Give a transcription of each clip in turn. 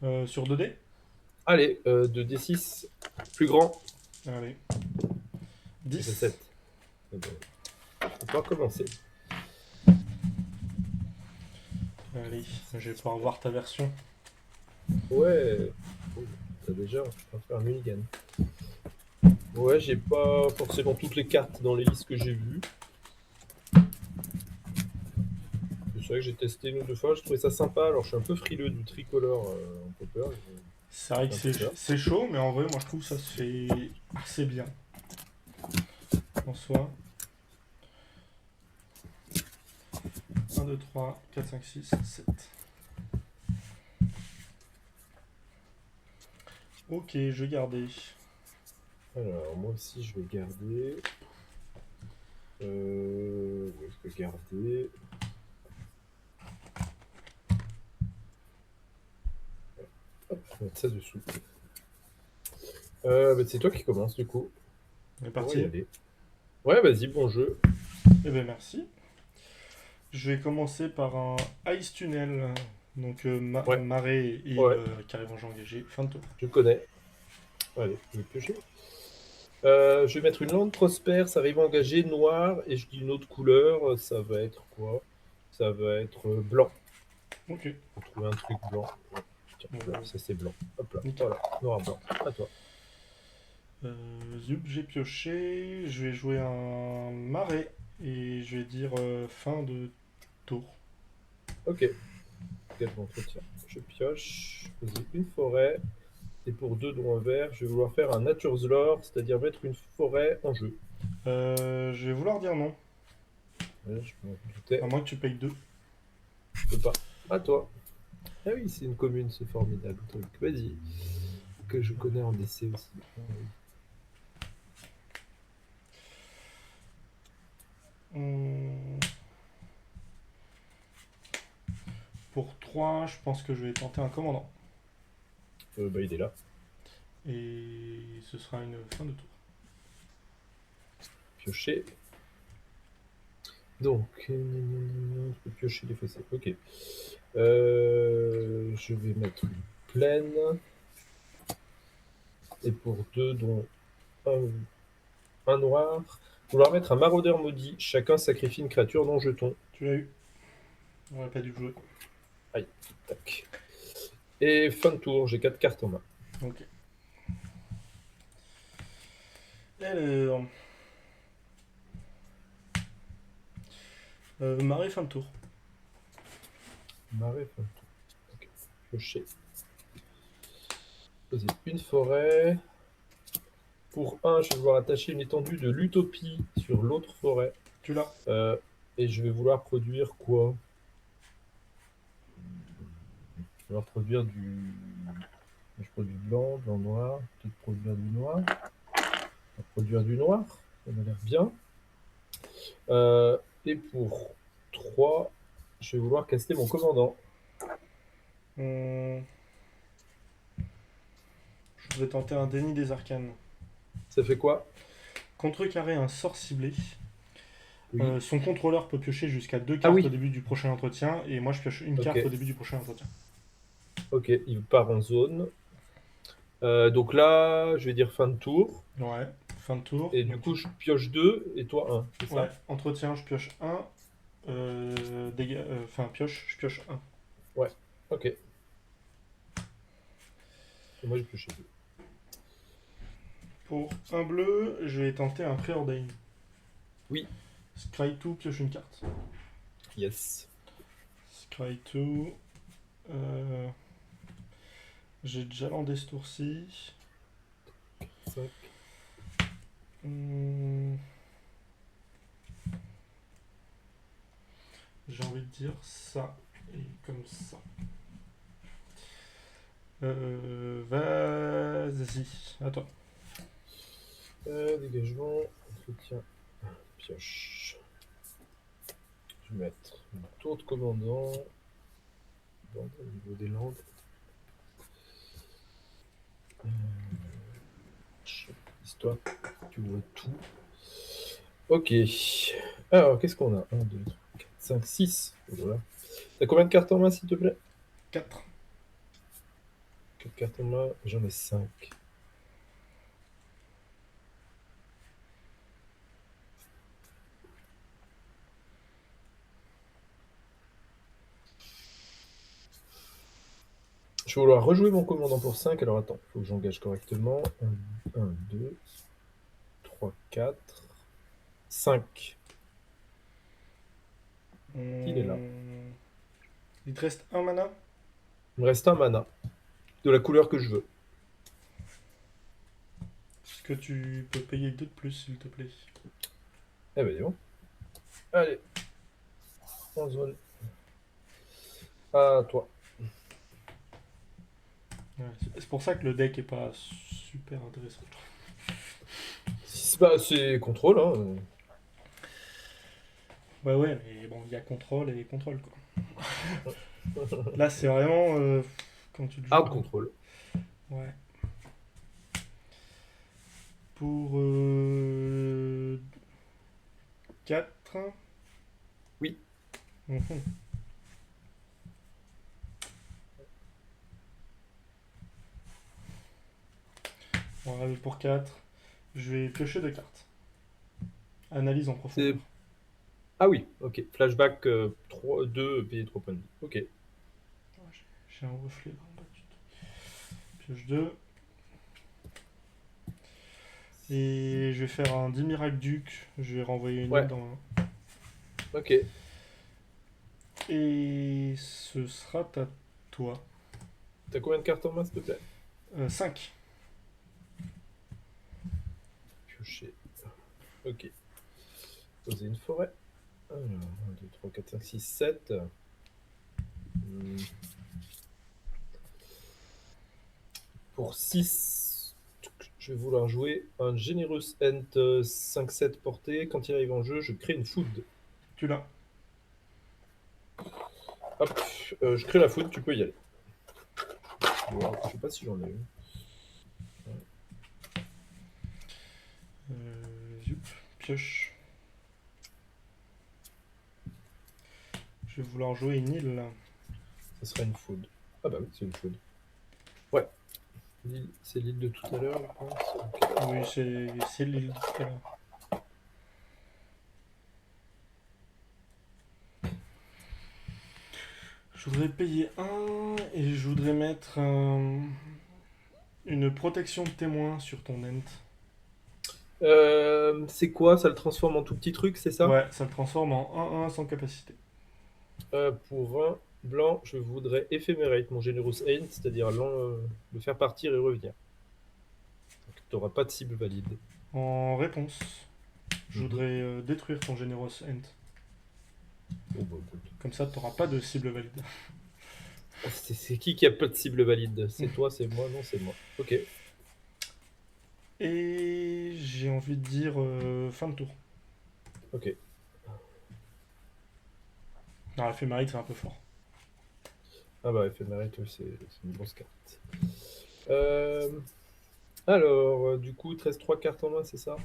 Sur 2D. Allez, 2d6, plus grand, Allez. il fait 10. 7. On peut commencer. Allez, je vais pouvoir voir ta version. Ouais, oh, t'as déjà, on va faire un mulligan. Ouais, j'ai pas forcément toutes les cartes dans les listes que j'ai vues. C'est vrai que j'ai testé une ou deux fois, je trouvais ça sympa. Alors je suis un peu frileux du tricolore en popper. C'est vrai que J'ai un peu peur. c'est chaud, mais en vrai, moi je trouve que ça se fait assez bien en soi. 1, 2, 3, 4, 5, 6, 7. Ok, je vais garder. Alors moi aussi je vais garder. Ouais, je vais garder. Hop, je vais mettre ça dessous. Bah, c'est toi qui commence du coup. On est On va y parti. aller. Ouais, vas-y, bon jeu. Eh bien, merci. Je vais commencer par un Ice Tunnel. Donc, Ouais, marée et île ouais, carrément engagée. Fin de tour. je connais. Allez, je vais piocher. Je vais mettre une lande prospère, ça arrive engagé, noir, et je dis une autre couleur, ça va être quoi? Ça va être blanc. Ok. Faut trouver un truc blanc. Ouais, tiens, voilà, ça c'est blanc. Hop là, Nickel. voilà, noir, blanc. À toi. Zup, j'ai pioché. Je vais jouer un marais. Et je vais dire fin de tour. Ok, quel entretien. Je pioche, poser une forêt, et pour deux dont un vert, je vais vouloir faire un Nature's Lore, c'est-à-dire mettre une forêt en jeu. Je vais vouloir dire non. Ouais, je m'en doutais, À moins que tu payes 2. je peux pas. À toi. Ah oui, c'est une commune, ce formidable truc. Vas-y. Que je connais en DC aussi. Ah oui. Pour 3, je pense que je vais tenter un commandant. Bah, il est là. Et ce sera une fin de tour. Piocher. Donc, je peux piocher les fossés. Ok. Je vais mettre une plaine. Et pour deux, dont un noir. Vouloir mettre un maraudeur maudit. Chacun sacrifie une créature non jeton. Tu l'as eu. On aurait pas dû le jouer. Aïe. Tac. Et fin de tour, j'ai 4 cartes en main. Ok. Alors, marée fin de tour. Marais, fin de tour. Ok. Piocher. Poser une forêt. Pour un, je vais vouloir attacher une étendue de l'utopie sur l'autre forêt. Tu l'as. Euh, et je vais vouloir produire quoi? Je vais vouloir produire du. Je produis blanc, blanc, noir. Peut-être produire du noir. On va produire du noir. Ça m'a l'air bien. Et pour 3, je vais vouloir caster mon commandant. Je voudrais tenter un déni des arcanes. Ça fait quoi? Contrecarrer un sort ciblé. Oui. Son contrôleur peut piocher jusqu'à 2 Ah cartes au oui. début du prochain entretien. Et moi, je pioche une Ok. carte au début du prochain entretien. Ok. Il part en zone. Donc là, je vais dire fin de tour. Ouais. Fin de tour. Et du Donc, coup, je pioche 2 et toi un. C'est ouais. ça? Entretien, je pioche un. Enfin, pioche, je pioche un. Ouais. Ok. Et moi, j'ai pioché 2. Pour un bleu, je vais tenter un Preordain. Oui. Scry 2, pioche une carte. Yes. Scry 2. Euh, J'ai déjà landé ce tour-ci. 5. Hmm, J'ai envie de dire ça et comme ça. Vas-y, à toi. Dégagement. Entretien. Pioche. Je vais mettre une tour de commandant. Au niveau des landes. Histoire que tu vois tout. Ok. Alors, qu'est-ce qu'on a? 1, 2, 3, 4, 5, 6. Voilà. T'as combien de cartes en main, s'il te plaît? 4. 4 cartes en main, j'en ai 5. Je vais vouloir rejouer mon commandant pour 5. Alors attends, il faut que j'engage correctement. 1, 2, 3, 4, 5. Il est là. Il te reste un mana? Il me reste un mana. De la couleur que je veux. Est-ce que tu peux payer 2 de plus, s'il te plaît? Eh ben, dis donc. Allez. En zone. À toi. Ouais, c'est pour ça que le deck est pas super intéressant. C'est contrôle, hein. Ouais, mais bon, il y a contrôle et contrôle, quoi. Là, c'est vraiment quand tu le joues. Hard contrôle. Ouais. Pour 4. Oui. Bon, pour 4, je vais piocher 2 cartes. Analyse en profondeur. Ah oui, ok. Flashback 3, 2, payer 3 points de vie. Ok. J'ai un reflet là en bas du tout. Pioche 2. Et je vais faire un Dimirac Duc. Je vais renvoyer une Ouais. île dans un. Ok. Et ce sera à toi. T'as combien de cartes en main, s'il te plaît? 5. Piocher. Ok. Poser une forêt. Alors, 1, 2, 3, 4, 5, 6, 7. Pour 6, je vais vouloir jouer un Generous Ent 5-7 portée. Quand il arrive en jeu, je crée une food. Tu l'as. Hop, je crée la food, tu peux y aller. Je sais pas si j'en ai une. Zup, pioche. Je vais vouloir jouer une île. Ça sera une food. Ah bah oui, c'est une food. Ouais. C'est l'île de tout à l'heure, je pense. Okay. Oui, c'est l'île de tout à l'heure. Je voudrais payer 1 et je voudrais mettre une protection de témoin sur ton ent. C'est quoi? Ça le transforme en tout petit truc, c'est ça? Ouais, ça le transforme en 1-1 sans capacité. Pour un blanc, je voudrais éphémérate mon Generous Ent, c'est-à-dire le faire partir et revenir. Tu n'auras pas de cible valide. En réponse, je voudrais détruire ton Generous Ent. Oh, bah, Comme ça, tu n'auras pas de cible valide. C'est qui a pas de cible valide? C'est toi, c'est moi? Non, c'est moi. Ok. Et j'ai envie de dire fin de tour. Ok. Non, éphémérite, c'est un peu fort. Ah bah, éphémérate, c'est une grosse carte. Alors, du coup, 13, 3 cartes en main, c'est ça?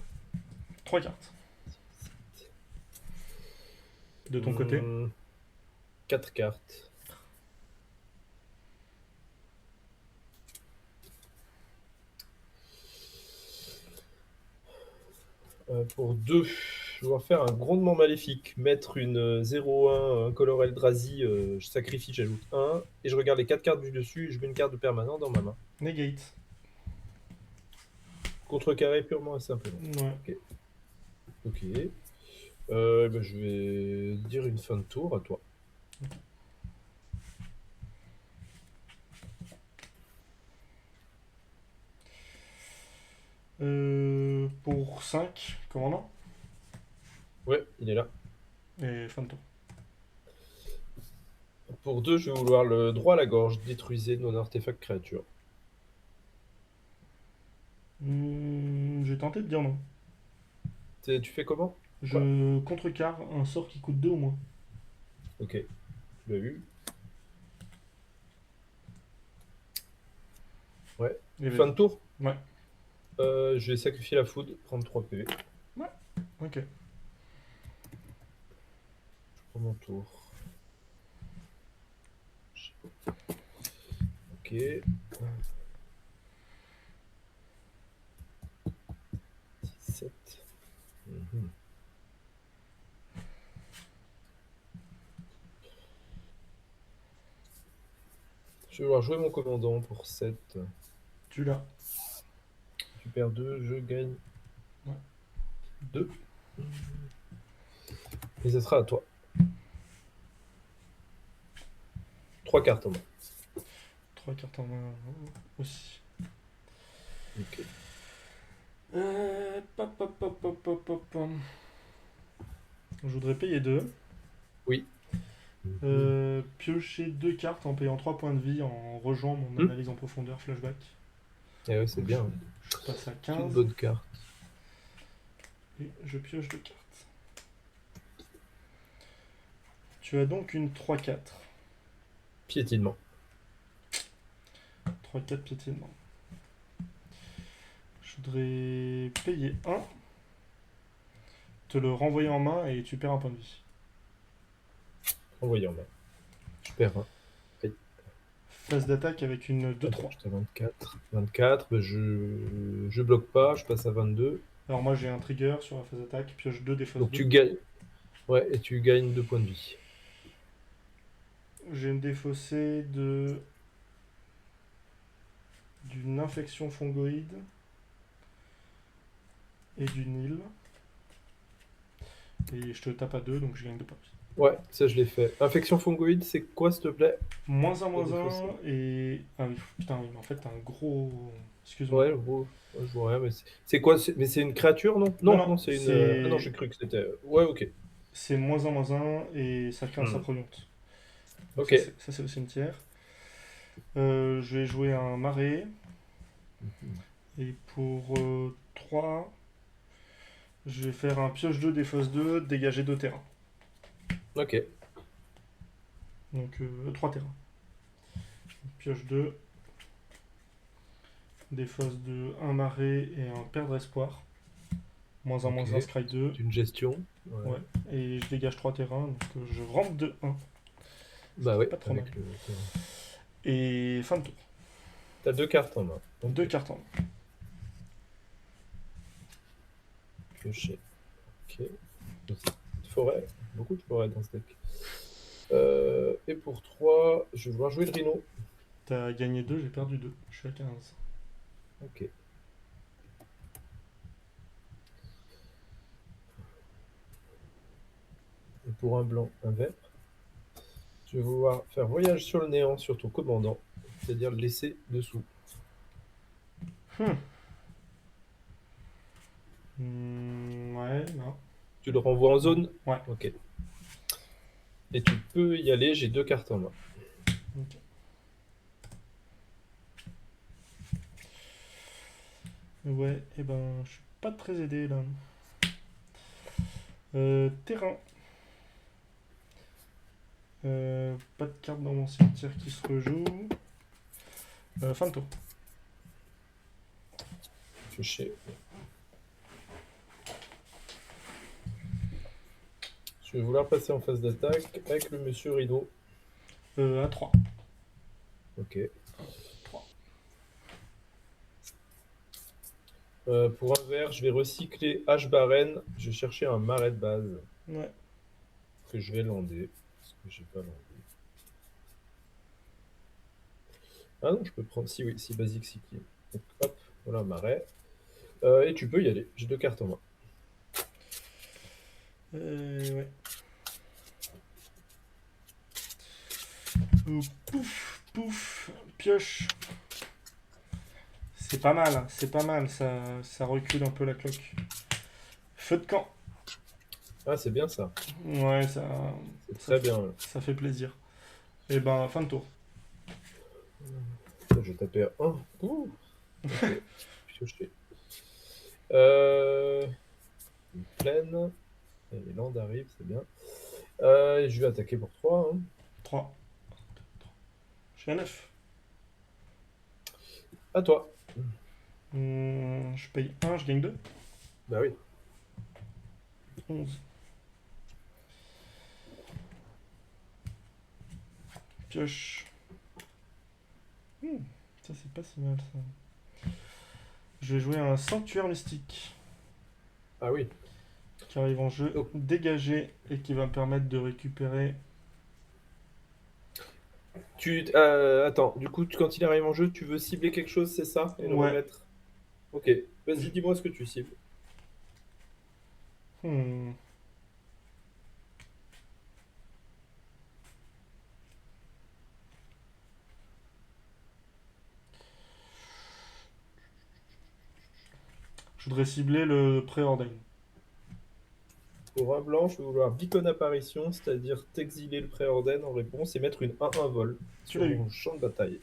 3 cartes. De ton côté 4 cartes. Pour 2, je vais faire un grondement maléfique. Mettre une 0-1, un color Eldrazi, je sacrifie, j'ajoute 1. Et je regarde les 4 cartes du dessus et je mets une carte de permanent dans ma main. Negate. Contrecarré purement et simplement. Ouais. Ok. Je vais dire une fin de tour à toi. Pour 5, commandant. Ouais, il est là. Et fin de tour. Pour 2, je vais vouloir le droit à la gorge. Détruisez non-artefact créature. J'ai tenté de dire non. Tu fais comment? Je contrecarre un sort qui coûte 2 ou moins. Ok, tu l'as eu. Ouais. Et Fin de tour? Ouais. Je vais sacrifier la food, prendre 3 PV. Ouais. Ok. Je prends mon tour. Ok. 17. Mhm. Je vais devoir jouer mon commandant pour 7. Tu l'as. Tu perds 2, je gagne Ouais. 2. Et ce sera à toi. 3 cartes en main. 3 cartes en main aussi. Ok. Pop, pop, pop, pop, pop, pop, pop. Je voudrais payer 2. Oui. Piocher 2 cartes en payant 3 points de vie en rejoignant mon analyse en profondeur flashback. Eh ouais, c'est Donc, bien. je passe à C'est une 15 bonne carte. et je pioche 2 cartes. Tu as donc une 3-4. Piétinement. 3-4 piétinement. Je voudrais payer 1, te le renvoyer en main et tu perds un point de vie. Envoyé en main. Je perds 1. Phase d'attaque avec une 2-3. J'étais à 24. 24, bah je bloque pas, je passe à 22. Alors moi j'ai un trigger sur la phase d'attaque, pioche 2 des phases Donc 2. tu gagnes. Ouais, et tu gagnes 2 points de vie. J'ai une défaussée d'une infection fongoïde et d'une île. Et je te tape à 2, donc je gagne 2 points de vie. Ouais, ça je l'ai fait. Infection fongoïde, c'est quoi s'il te plaît? Moins 1, La moins 1, défaussée. et... Ah oui, putain, oui, mais en fait t'as un gros... Excuse-moi. Ouais, gros. Ouais, je vois rien, mais c'est quoi? Mais c'est une créature, non? Non, Non, non, non, c'est une. Ah non, c'est... j'ai cru que c'était. Ouais, ok. C'est moins 1, et ça crée un Hmm. saprognonte. Donc Ok. ça c'est au cimetière. Je vais jouer un marais. Et pour 3, je vais faire un pioche 2, défausse 2, dégager 2 terrains. Ok. Donc 3 terrains. Pioche 2, défausse 2, un marais et un perdre espoir. Moins 1, Ok. moins 1, scry 2. C'est une gestion. Ouais. Ouais. Et je dégage 3 terrains, donc je rentre de 1. Bah oui, Pas trop mal. avec le terrain. Et fin de tour. T'as 2 cartes en main. Ok. 2 cartes en main. Piocher. Ok. Forêt. Beaucoup de forêt dans ce deck. Et pour 3, je vais vouloir jouer le rhino. T'as gagné 2, j'ai perdu 2. Je suis à 15. Ok. Et pour un blanc, un vert. Je vais vouloir faire voyage sur le néant sur ton commandant, c'est-à-dire le laisser dessous. Ouais, non. Tu le renvoies en zone? Ouais. Ok. Et tu peux y aller, j'ai 2 cartes en main. Ok. Ouais, et ben, je suis pas très aidé là. Terrain. Pas de carte dans mon cimetière qui se rejoue. Fin de tour. Piocher. Je vais vouloir passer en phase d'attaque avec le monsieur Rideau. À 3. Ok. 3. Pour un vert, je vais recycler H-Baren. Je vais chercher un marais de base Ouais. que je vais lander. Parce que j'ai pas landé. Ah non, je peux prendre. Si, oui, si basique cycling. Donc hop, voilà un marais. Et tu peux y aller. J'ai 2 cartes en main. Ouais. Pouf, pouf, pioche. C'est pas mal, hein, c'est pas mal, ça recule un peu la cloque. Feu de camp. Ah, c'est bien ça. Ouais, C'est ça, très bien. ça fait plaisir. Et ben, fin de tour. Je vais taper à 1. Ouh. Ok. Piocher. Une plaine. Et les landes arrivent, c'est bien. Et je vais attaquer pour 3. 3. Je suis à 9. À toi. Je paye 1, je gagne 2. Bah oui. 11. Pioche. Ça, c'est pas si mal, ça. Je vais jouer un sanctuaire mystique Ah oui. qui arrive en jeu, Donc, dégagé, et qui va me permettre de récupérer. attends, du coup, quand il arrive en jeu, tu veux cibler quelque chose, c'est ça? Et le Ouais. remettre? Ok, vas-y, dis-moi ce que tu cibles. Hmm. Je voudrais cibler le préordain. Pour un blanc, je vais vouloir beacon apparition, c'est-à-dire t'exiler le préorden en réponse et mettre une 1-1 vol Tu sur l'as eu. mon champ de bataille.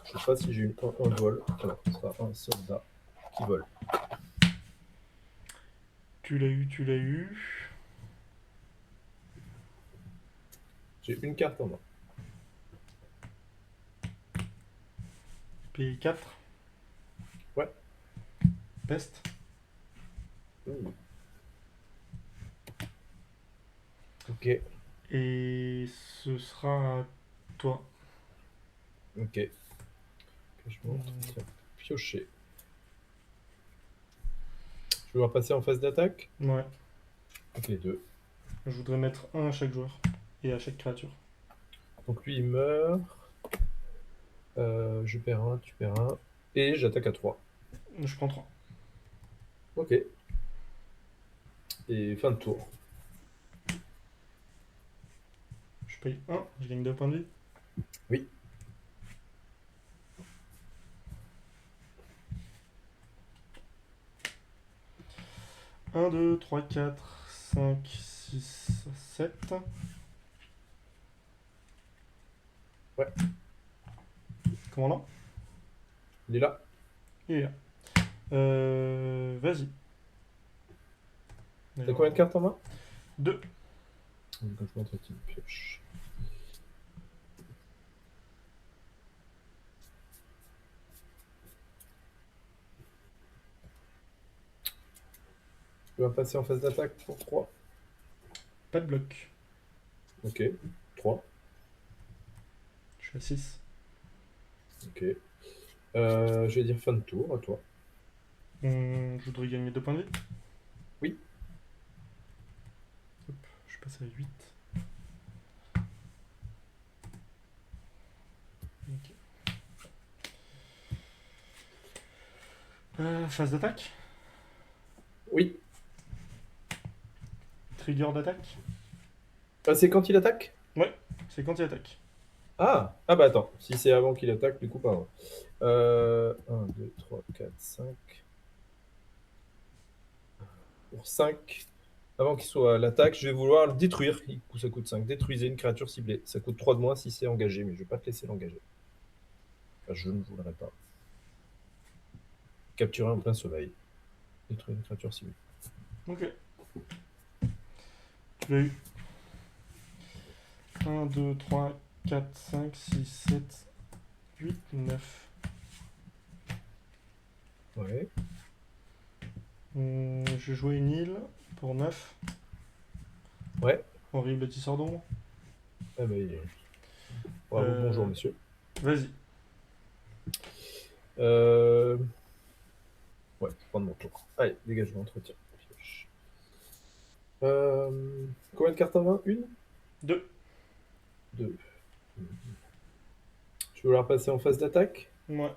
Je sais pas si j'ai une 1-1 vol. Alors, ce sera un soldat qui vole. Tu l'as eu, tu l'as eu. J'ai une carte en main. P4. Ouais. Peste. Ouh. Ok, Et ce sera à toi. ok. Je montre. Tiens, piocher. Je vais devoir passer en phase d'attaque. Ouais. Donc les deux. Je voudrais mettre un à chaque joueur. Et à chaque créature. Donc lui, il meurt. Je perds un, tu perds un. Et j'attaque à 3. Je prends 3. Ok. Et fin de tour. Je paye 1. Je gagne 2 points de vie. Oui. Un, 2, 3, 4, 5, 6, 7. Ouais. Comment là? Il est là. Il est là. Vas-y. T'as combien de cartes en main? 2. Donc je montre qu'il pioche. Je vais passer en phase d'attaque pour 3. Pas de bloc. Ok. 3. Je suis à 6. Ok. Je vais dire fin de tour à toi. Je voudrais gagner 2 points de vie. Oui. Hop, je passe à 8. Ok. Phase d'attaque. Oui. Trigger d'attaque. Ah, c'est quand il attaque? Ouais, c'est quand il attaque. Ah bah attends. Si c'est avant qu'il attaque, du coup, pardon. 1, 2, 3, 4, 5. Pour 5. Avant qu'il soit à l'attaque, je vais vouloir le détruire. Ça coûte 5. Détruisez une créature ciblée. Ça coûte 3 de moins si c'est engagé, mais je vais pas te laisser l'engager. Enfin, je ne voudrais pas. Capturer en plein soleil. Détruire une créature ciblée. Ok. Tu l'as eu. 1, 2, 3, 4, 5, 6, 7, 8, 9. Ouais. Je vais jouer une île pour 9. Ouais. Henri Bâtisseur d'ombre. Ah bah, bravo, bonjour, monsieur. Vas-y. Ouais, prendre mon tour. Allez, dégage l'entretien. Combien de cartes en main? Une? 2. Deux. Je vais vouloir passer en phase d'attaque. Ouais.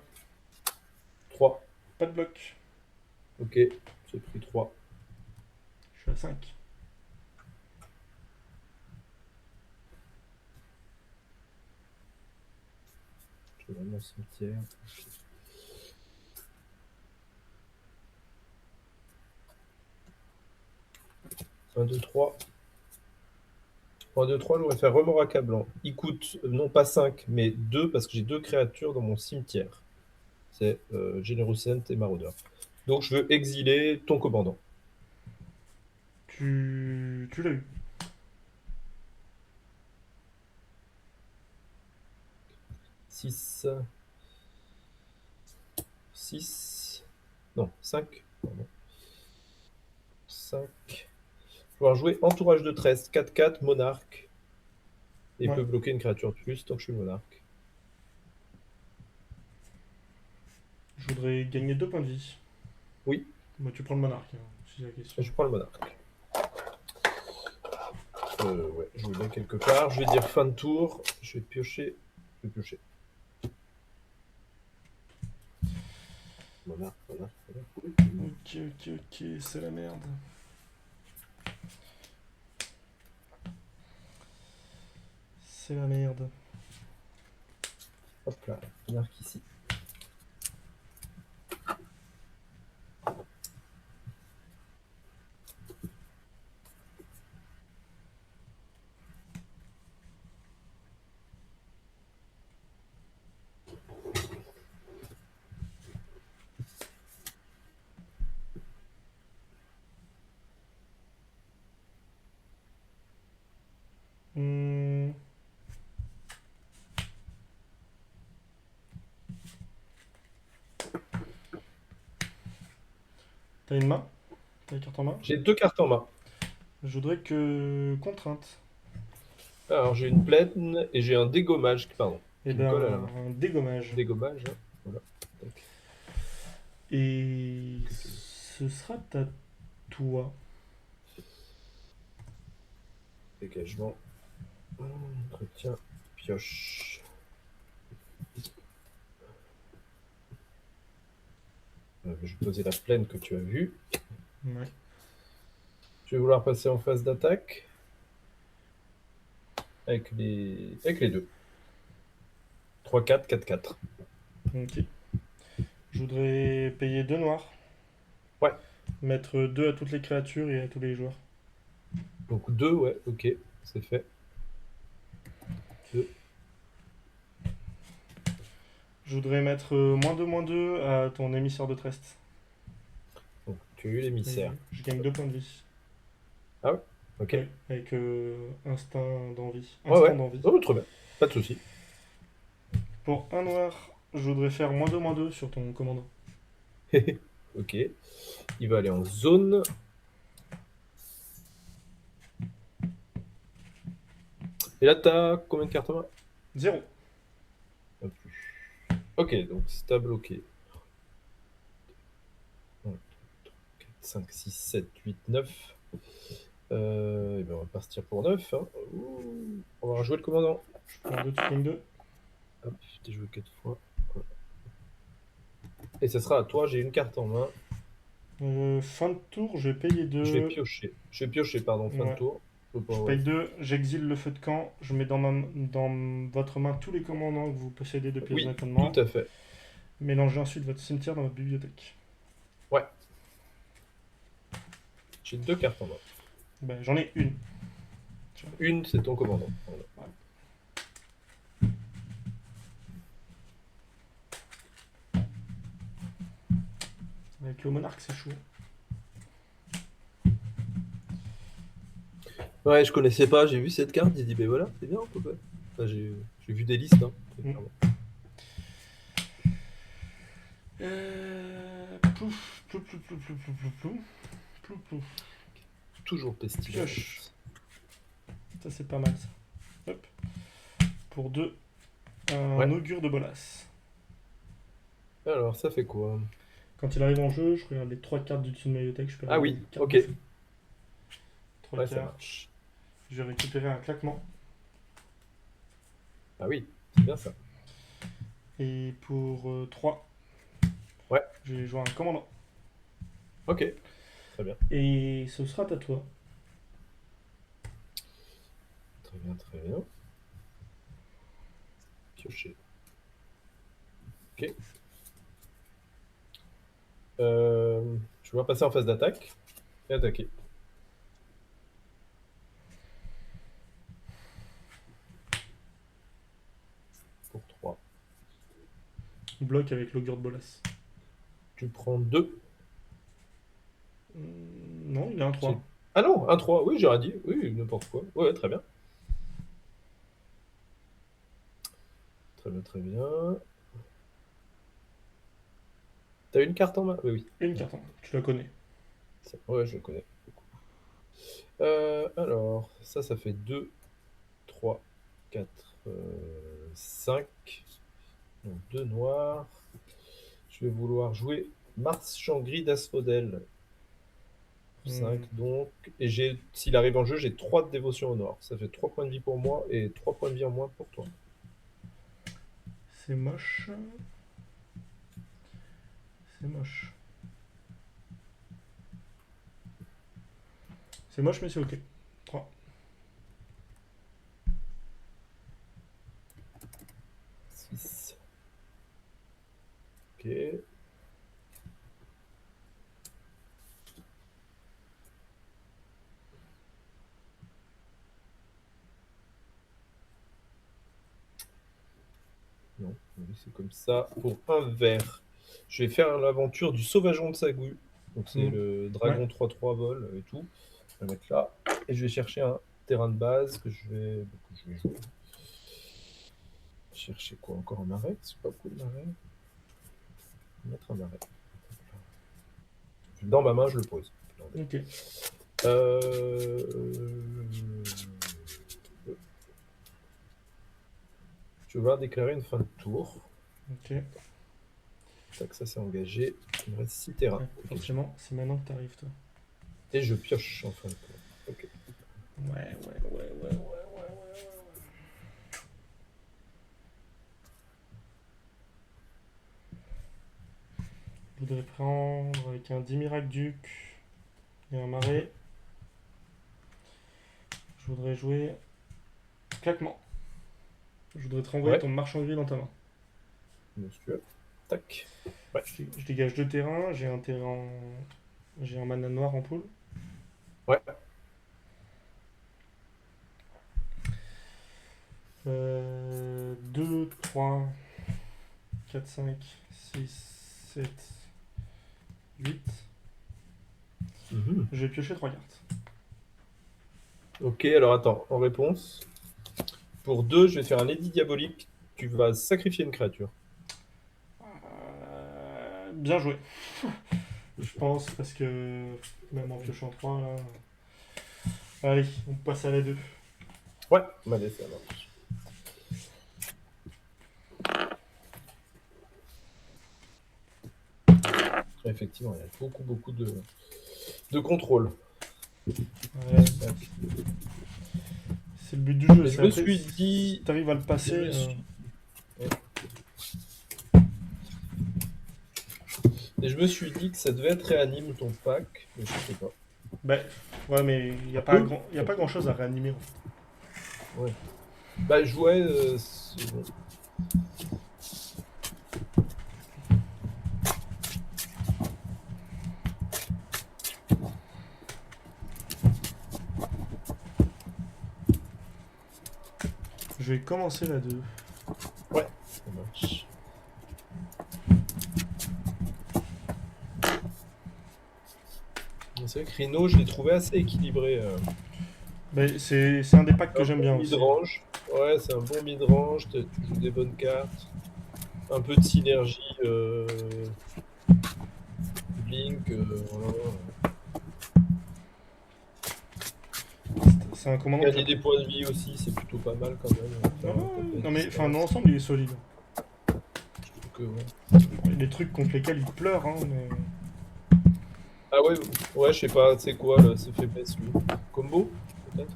3. Pas de bloc. Ok, j'ai pris 3. Je suis à 5. Je vais dans mon cimetière. 1, 2, 3. 1, 2, 3, je voudrais faire remords accablant. Il coûte non pas 5, mais 2 parce que j'ai 2 créatures dans mon cimetière. C'est Générocent et Maraudeur. Donc je veux exiler ton commandant. Tu l'as eu. 6. 6. Non, 5. Pardon. 5. Je vais pouvoir jouer entourage de tresse. 4-4, monarque. Et il Ouais. peut bloquer une créature de plus tant que je suis monarque. Je voudrais gagner 2 points de vie. Oui, Moi, tu prends le monarque, hein, si c'est la question. je prends le monarque. Ouais, je vous le mets quelque part. Je vais dire fin de tour. Je vais piocher. Je vais piocher. Monarque, monarque, monarque. Ok, ok, ok, c'est la merde. C'est la merde. Hop là, monarque ici. Hmm. T'as une main? T'as une carte en main? J'ai 2 cartes en main. Je voudrais que contrainte. Alors j'ai une plaine et j'ai un dégommage, pardon, Et qui me ben, colle à la main. un dégommage. Dégommage, hein. Voilà. Tac. Et ce sera à toi. Dégagement. Entretien. Pioche. Je vais poser la plaine que tu as vue. Ouais. Je vais vouloir passer en phase d'attaque. Avec les deux. 3-4, 4-4. Ok. Je voudrais payer 2 noirs. Ouais. Mettre 2 à toutes les créatures et à tous les joueurs. Donc 2, ouais, ok, c'est fait. 2. Je voudrais mettre -2/-2 à ton émissaire de Trest. Donc tu as eu Et l'émissaire. je gagne 2 points de vie. Ah ouais. Ok. Ouais, avec instinct d'envie. Ouais, Instant ouais. d'envie. Oh, trop bien. Pas de souci. Pour un noir, je voudrais faire -2/-2 sur ton commandant. Ok. Il va aller en zone. Et là, t'as combien de cartes en main? 0. Un plus. Ok, donc si t'as bloqué. 1, 2, 3, 4, 5, 6, 7, 8, 9. Et ben on va partir pour 9. Hein. Ouh. On va rejouer le commandant. Je prends 2, tu fais une 2. Hop, t'es joué 4 fois. Voilà. Et ce sera à toi, j'ai une carte en main. Fin de tour, je vais payer Je vais 2. piocher. Je vais piocher, pardon, fin de Ouais. tour. Faut pas, Je ouais. paye 2, j'exile le feu de camp, je mets dans votre main tous les commandants que vous possédez de pièces Oui, tout d'étonnement. à fait. Mélangez ensuite votre cimetière dans votre bibliothèque. Ouais. J'ai 2 cartes en main. Ben, j'en ai une. Une, c'est ton commandant. Voilà. Avec le monarque, c'est chaud. Ouais, je connaissais pas, j'ai vu cette carte, j'ai dit, ben voilà, c'est bien, on peut pas. Enfin, j'ai vu des listes, hein, très Mm. clairement. Plouf, plouf, plouf, plouf, plouf, plouf, plouf, plouf, plouf, plouf. Toujours pestilence. Pioche. Ça, c'est pas mal, ça. Hop. Pour 2, un Ouais. augure de Bolas. Alors, ça fait quoi? Quand il arrive en jeu, je regarde les 3 cartes du dessus de ma bibliothèque, je peux Ah regarder oui, les cartes ok. de feu. 3 Ouais, ça cartes. marche. Je vais récupérer un claquement. Ah oui, c'est bien ça. Et pour 3, Ouais, je vais jouer un commandant. ok. Très bien. Et ce sera à toi. Très bien, très bien. Piocher. Ok. Je vais passer en phase d'attaque et attaquer. Pour 3. Bloc avec l'augure de Bolas. Tu prends 2. Non, il y a un 3. Ah non, un 3. Oui, j'aurais dit. Oui, n'importe quoi. Ouais, très bien. Très bien, très bien. T'as une carte en main? Oui, oui. Une carte en main. Tu la connais. Ouais, je le connais. Alors, ça fait 2, 3. 4, 5. Donc 2 noirs. Je vais vouloir jouer Marchand Gris d'Asphodel. 5 donc. Et s'il arrive en jeu, j'ai 3 de dévotion au noir. Ça fait 3 points de vie pour moi et 3 points de vie en moins pour toi. C'est moche. C'est moche. C'est moche, mais c'est ok. 3. 6. Ok. Non, c'est comme ça. Pour un vert, je vais faire l'aventure du Sauvageon de Sagou. Donc c'est le dragon 3-3 vol et tout. Je vais le mettre là. Et je vais chercher un terrain de base que je vais jouer. Chercher quoi? Encore un marais? C'est pas beaucoup de marais. Je vais mettre un marais. Dans ma main, je le pose. Ok. Je vais déclarer une fin de tour. Ok. Tac, ça c'est engagé. Il me reste 6 terrains. Ouais, forcément, c'est maintenant que t'arrives, toi. Et je pioche en fin de tour. Ok. Ouais. Je voudrais prendre avec un Dimirac Duc et un marais. Je voudrais jouer claquement. Je voudrais te renvoyer ton marchand gris dans ta main. Monsieur. Tac. Ouais. Je dégage 2 terrains. J'ai un mana noir en pool. Ouais. 2, 3, 4, 5, 6, 7, 8. Je vais piocher 3 cartes. Ok, alors attends, en réponse. Pour 2, je vais faire un édit diabolique. Tu vas sacrifier une créature. Bien joué. Je pense, parce que même en piochant 3, là... Allez, on passe à la 2. Ouais, allez, ça marche. Effectivement, il y a beaucoup de contrôle. Ouais. C'est le but du jeu. Je me suis dit... Si t'arrives à le passer... Et je me suis dit que ça devait être réanime ton pack, mais je sais pas. Bah, ouais, mais il n'y a pas grand chose à réanimer. Ouais. Bah, je jouais. Bon. Je vais commencer la 2. Ouais, ça marche. C'est vrai que Rhino, je l'ai trouvé assez équilibré. Bah, c'est un des packs que j'aime bien aussi. Mid-range. Ouais, c'est un bon mid-range. Tu joues des bonnes cartes. Un peu de synergie. Blink. Voilà. C'est un commandant. Gagner des points de vie aussi, c'est plutôt pas mal quand même. Non, mais enfin, dans l'ensemble, il est solide. Je trouve que, ouais. Il y a des trucs contre lesquels il pleure, hein, mais... Ah ouais, je sais pas, c'est quoi là, ce faiblesse lui? Combo, peut-être?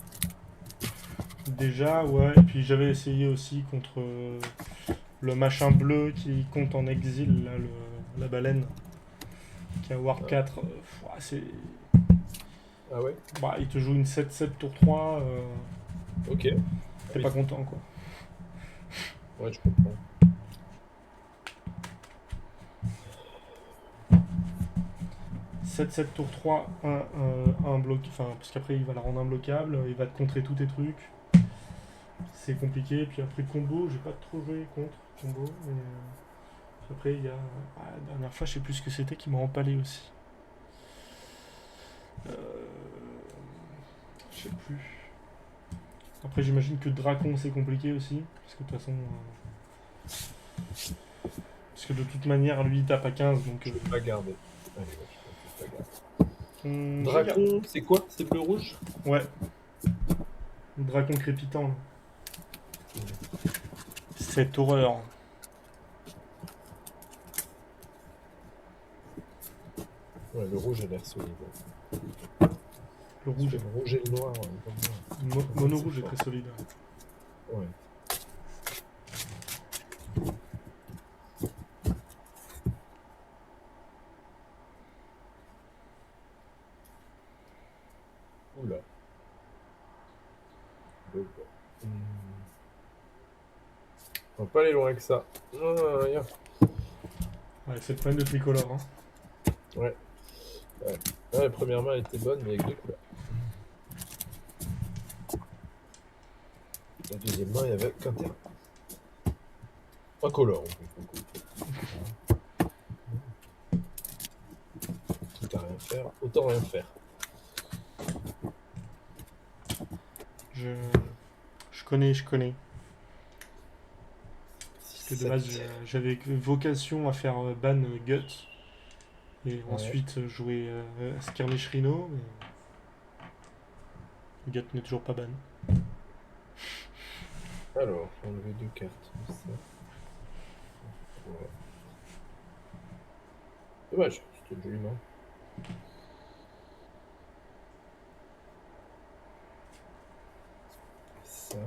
Déjà, ouais, et puis j'avais essayé aussi contre le machin bleu qui compte en exil, là, la baleine, qui a War 4. C'est... Ah ouais? Bah, il te joue une 7-7 tour 3. Ok. T'es pas content, quoi. Ouais, je comprends. « 7-7 tour 3, un bloc, enfin, parce qu'après il va la rendre imbloquable, il va te contrer tous tes trucs. C'est compliqué, puis après combo, j'ai pas trop joué contre combo, mais après il y a... la dernière fois, je sais plus ce que c'était qui m'a empalé aussi. Je sais plus. Après j'imagine que Dracon c'est compliqué aussi, parce que de toute façon... Parce que de toute manière, lui il tape à 15, donc... Je vais pas garder. Allez, ouais, je vais pas garder. Dracon, c'est quoi? C'est bleu-rouge? Ouais. Dracon crépitant, là. Cette horreur. Ouais, le rouge a l'air solide. Le Parce rouge. que le rouge et le noir, Mono rouge est très solide. Ouais. Oula. Donc, on va pas aller loin que ça. Rien. Ouais, c'est le problème de tricolore. Hein. Ouais. Ouais. La première main elle était bonne, mais avec deux couleurs. La deuxième main, il y avait qu'un terrain. Incolore, en plus. Quitte à rien faire, autant rien faire. Je connais. Parce que de base, j'avais vocation à faire ban Gut. Et Ouais. ensuite jouer Skirmish Rhino. Mais Gut n'est toujours pas ban. Alors, enlever deux cartes. Ça. Ouais. Dommage, c'était une jolie main. Ça.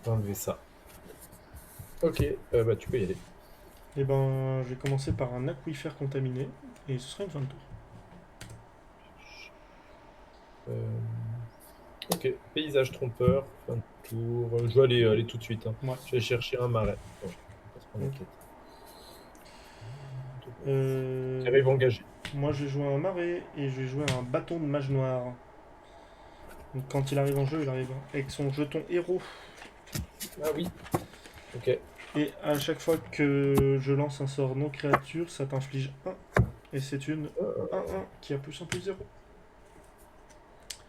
Enlever ça. Ok, bah tu peux y aller. Et ben, je vais commencer par un aquifère contaminé. Et ce sera une fin de tour. Ok, paysage trompeur, fin de tour. Je vais aller tout de suite. Hein. Ouais. Je vais chercher un marais. Ouais, pas se prendre la Ok. tête. Euh, Qui arrive engagé. Moi, je vais jouer un marais et je vais jouer un bâton de mage noir. Donc, quand il arrive en jeu, il arrive avec son jeton héros. Ah oui. Ok. Et à chaque fois que je lance un sort non créature, ça t'inflige 1. Et c'est une 1-1 qui a plus 1 plus 0.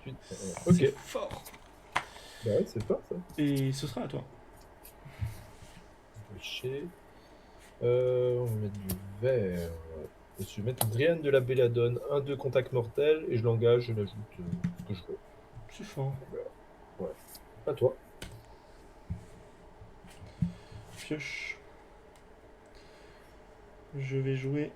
Ok. C'est fort. Bah ouais, c'est fort ça. Et ce sera à toi. On va mettre du vert. Et je vais mettre Driane de la Belladone, 1-2 contact mortel, et je l'engage, je l'ajoute ce que je veux. C'est fort. Ouais. À toi. Pioche. Je vais jouer.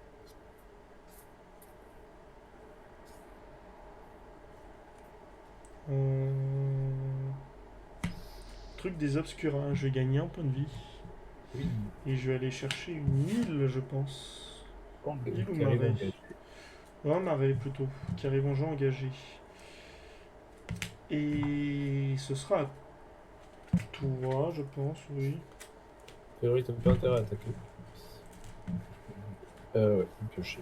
Truc des obscurins. Je vais gagner un point de vie. Oui. Et je vais aller chercher une île, je pense. Île ou Qui arrive marais engagé. Un marais plutôt, qui arrive en jeu engagé. Et ce sera à toi, je pense, oui. A priori, t'as pas intérêt à attaquer. Ouais, piocher.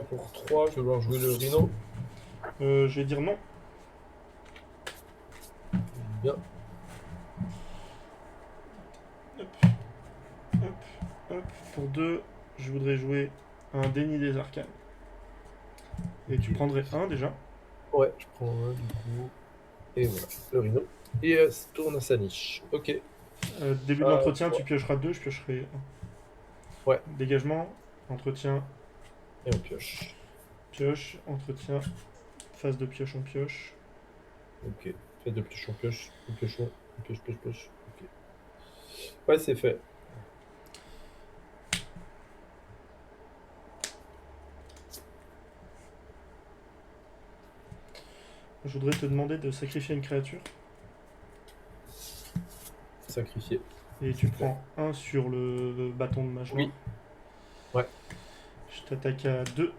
Pour 3, je vais devoir jouer le Rhino. Je vais dire non. Bien. Hop, hop, hop. Pour 2, je voudrais jouer un déni des arcanes. Et tu prendrais un déjà. Ouais, je prends un du coup. Et voilà, le Rhino. Et ça tourne à sa niche. Ok. Début de l'entretien, Ouais. tu piocheras 2, je piocherai 1. Ouais, Dégagement, entretien, et on pioche. pioche, entretien, phase de pioche en pioche. Ok. Fait de pioche en pioche. On pioche. Pioche. Ok. Ouais, c'est fait. Je voudrais te demander de sacrifier une créature. Sacrifié. Et tu prends 1 sur le bâton de mage noir. Oui. Ouais. Je t'attaque à 2.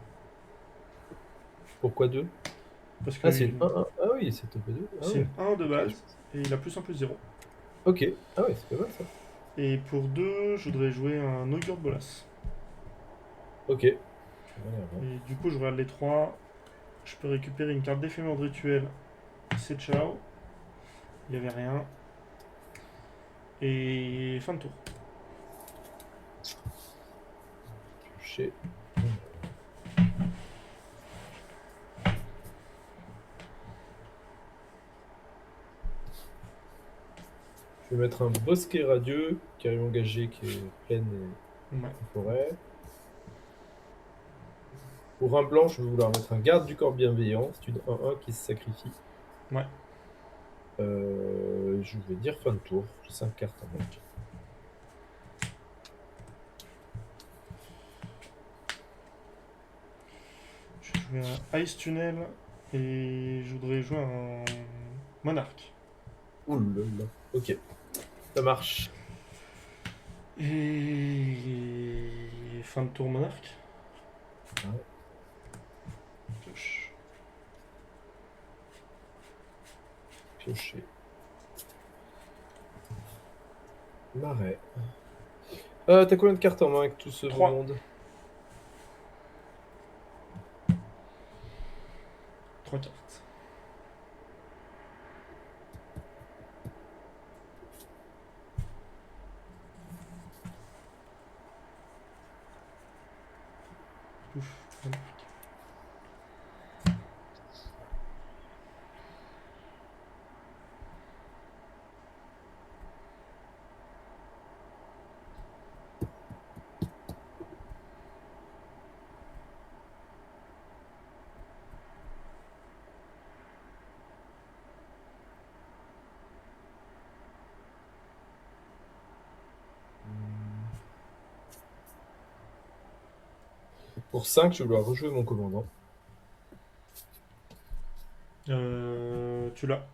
Pourquoi 2? Parce que Ah, c'est une 1-1. Ah oui, c'est top 2. Ah c'est ouais. une 1 de Ok. base. Et il a plus 1 plus 0. Ok. Ah ouais, c'est pas mal ça. Et pour 2, je voudrais jouer un augure de bolas. Ok. Ça m'a l'air bien. Et du coup, je regarde les 3. Je peux récupérer une carte d'éphémère de rituel. C'est ciao. Il n'y avait rien. Et fin de tour. piocher. Je vais mettre un bosquet radieux, carré engagé qui est pleine Ouais. et forêt. Pour un blanc, je vais vouloir mettre un garde du corps bienveillant. C'est une 1-1 qui se sacrifie. Ouais. Je vais dire fin de tour. J'ai 5 cartes en main. Je vais jouer un Ice Tunnel et je voudrais jouer un Monarque. Ouh là là. Ok, ça marche. Et fin de tour Monarque. Ouais. Pioche. Piocher. Marais. T'as combien de cartes en main avec tout ce beau 3. monde? 3 cartes. Ouf, Monarque. Pour 5, je vais vouloir rejouer mon commandant. Tu l'as.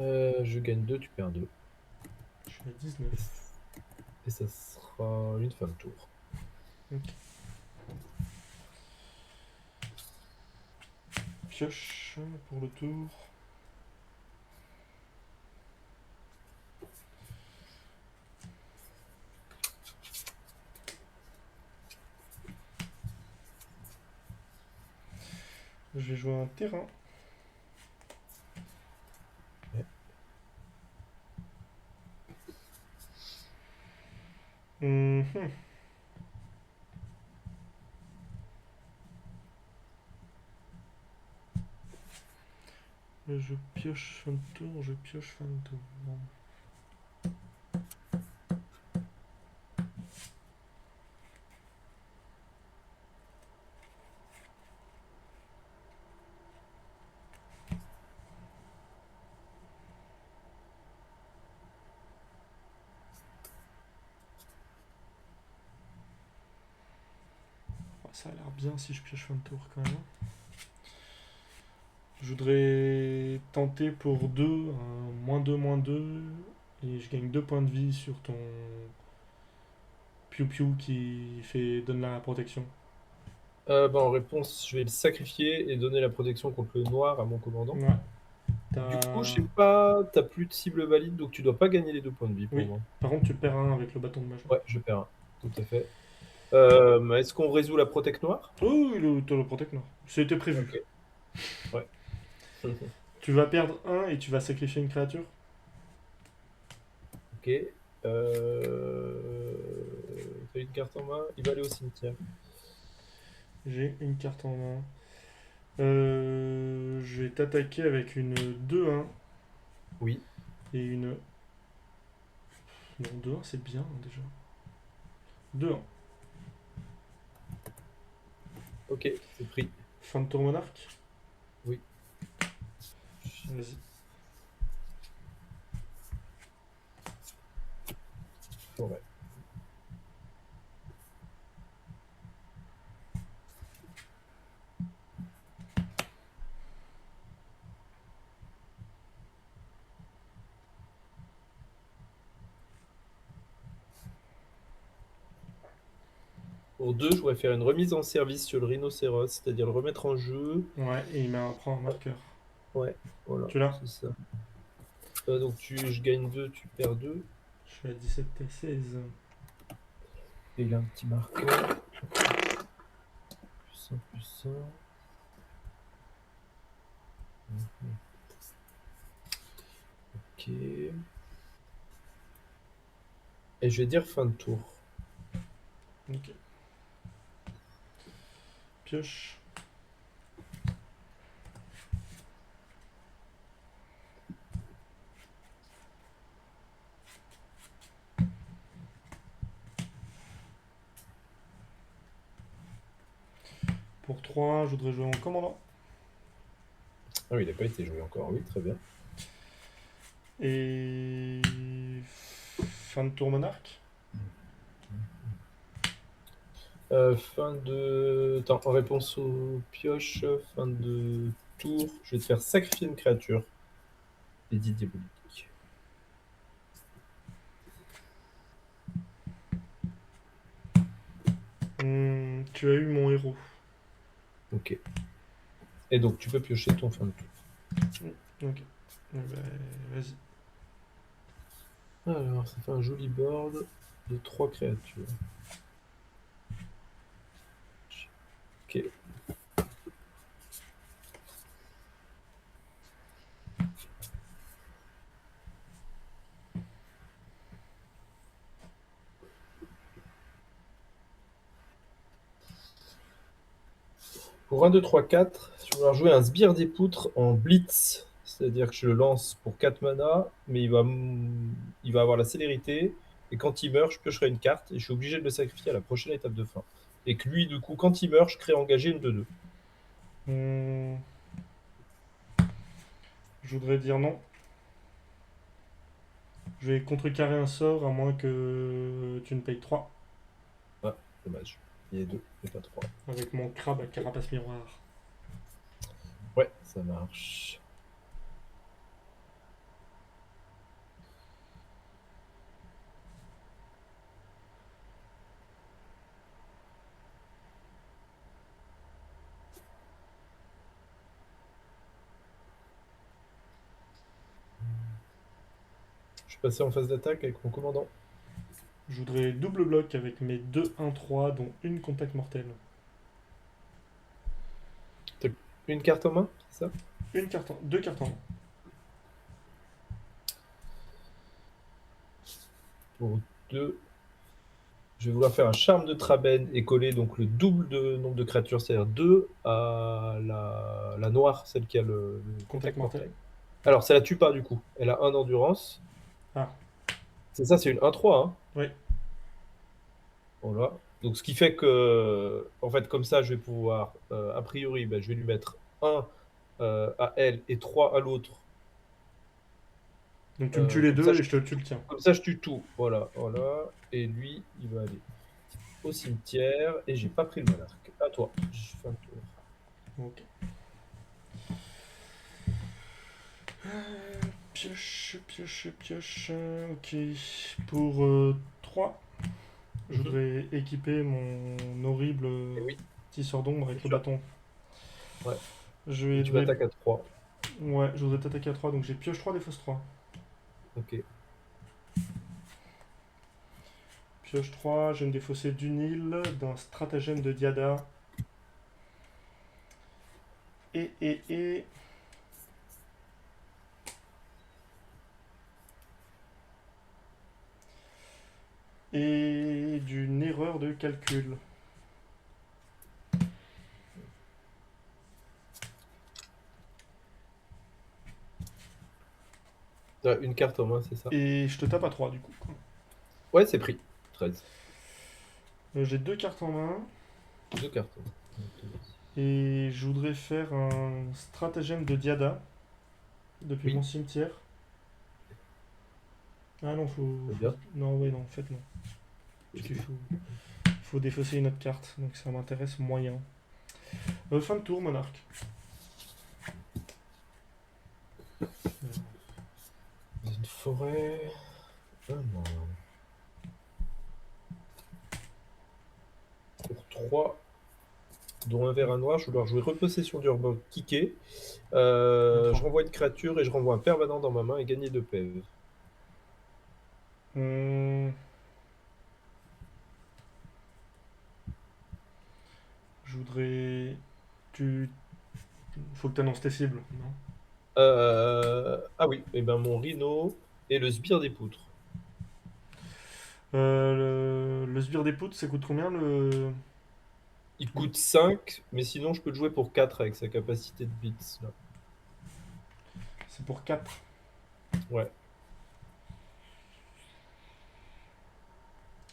Je gagne 2, tu perds 2. Je suis à 19. Et ça sera une fin de tour. Ok. Pioche pour le tour. Je vais jouer un terrain. Ouais. Mhm. Je pioche fin de tour, je pioche fin de tour. Bon. Oh, ça a l'air bien si je pioche fin de tour quand même. Je voudrais tenter pour 2, un -2, et je gagne 2 points de vie sur ton Piu Piu qui donne la protection. En réponse, je vais le sacrifier et donner la protection contre le noir à mon commandant. Ouais. Du coup, je sais pas, t'as plus de cible valide, donc tu dois pas gagner les 2 points de vie pour Oui, moi. par contre tu perds un avec le bâton de mage. Ouais, je perds un. Tout à fait. Est-ce qu'on résout la protect noire? Oh, t'as le protect non. C'était prévu. Ok. Ouais. Tu vas perdre un et tu vas sacrifier une créature. Ok. T'as une carte en main? Il va aller au cimetière. J'ai une carte en main. Je vais t'attaquer avec une 2-1 Oui. et une. Non, 2-1 c'est bien déjà. 2-1. Ok, c'est pris. Fin de tour monarque. Oui. Vas-y. Forêt. Pour 2, je voudrais faire une remise en service sur le rhinocéros, c'est-à-dire le remettre en jeu. Ouais, et prend un marqueur. Ouais, voilà, Tu l'as? c'est ça. Donc je gagne 2, tu perds 2. Je suis à 17 et 16. Et il a un petit marqueur. Plus 1, plus 1. Ok. Et je vais dire fin de tour. Ok. pioche. Pour 3, je voudrais jouer en commandant. Ah oui, il n'a pas été joué encore. Oui, très bien. Et fin de tour monarque. Fin de... Attends, en réponse aux pioches, fin de tour, je vais te faire sacrifier une créature. Édit diabolique. Tu as eu mon héros. Ok. Et donc, tu peux piocher ton fin de tour. Ok. Eh ben, vas-y. Alors, ça fait un joli board de 3 créatures. Ok. Pour 1, 2, 3, 4, je vais vouloir jouer un Sbire des Poutres en Blitz. C'est-à-dire que je le lance pour 4 mana, mais il va avoir la célérité. Et quand il meurt, je piocherai une carte et je suis obligé de le sacrifier à la prochaine étape de fin. Et que lui, du coup, quand il meurt, je crée engagé une 2-2. Je voudrais dire non. Je vais contrecarrer un sort à moins que tu ne payes 3 Ah, dommage. Il y a 2, mais pas 3. avec mon crabe à carapace miroir. Ouais, ça marche. Je suis passé en phase d'attaque avec mon commandant. Je voudrais double bloc avec mes 2-1-3, dont une contact mortel. T'as une carte en main, c'est ça? Deux cartes en main. Pour 2, je vais vouloir faire un charme de Traben et coller donc le double de nombre de créatures, c'est-à-dire 2 à la noire, celle qui a le Contact mortel. Alors, ça la tue pas du coup. Elle a 1 d'endurance. Ah, C'est ça, c'est une 1-3. Hein. oui. Voilà. Donc, ce qui fait que, en fait, comme ça, je vais pouvoir, a priori, ben, je vais lui mettre 1 à elle et 3 à l'autre. Donc tu me tues les Comme ça, deux et je je te tue tue le tout. tien. Comme ça, je tue tout. Voilà, voilà. Et lui, il va aller au cimetière. Et j'ai pas pris le monarque. À toi. Je fais un tour. Ok. Pioche, pioche, pioche. Ok. Pour 3, je voudrais équiper mon horrible Et oui, tisseur d'ombre bien avec le sûr. bâton. Ouais. Je Et vais tu jouer. m'attaques à 3. Ouais, je voudrais t'attaquer à 3, donc j'ai pioche 3, défausse 3. Ok. Pioche 3, je vais me défausser d'une île, d'un stratagème de Diada. Et. Et d'une erreur de calcul. T'as une carte en main, c'est ça? Et je te tape à 3 du coup. Ouais, c'est pris. 13. J'ai 2 cartes en main. 2 cartes. Et je voudrais faire un stratagème de Diada depuis Oui, mon cimetière. Ah non, très bien. Non, ouais, non, en fait, non. Parce qu'il faut défausser une autre carte, donc ça m'intéresse moyen. Fin de tour, monarque. Dans une forêt. Ah non. Pour 3, dont un vert, un noir, je vais vouloir jouer repossession d'Urborg kické. Je renvoie une créature et je renvoie un permanent dans ma main et gagner 2 PV. Hum, je voudrais. Tu. Faut que tu annonces tes cibles, non? Ah oui, et ben mon rhino et le sbire des poutres. Le sbire des poutres, ça coûte combien le. Il coûte 5, mais sinon je peux le jouer pour 4 avec sa capacité de bits. Là. C'est pour 4. Ouais.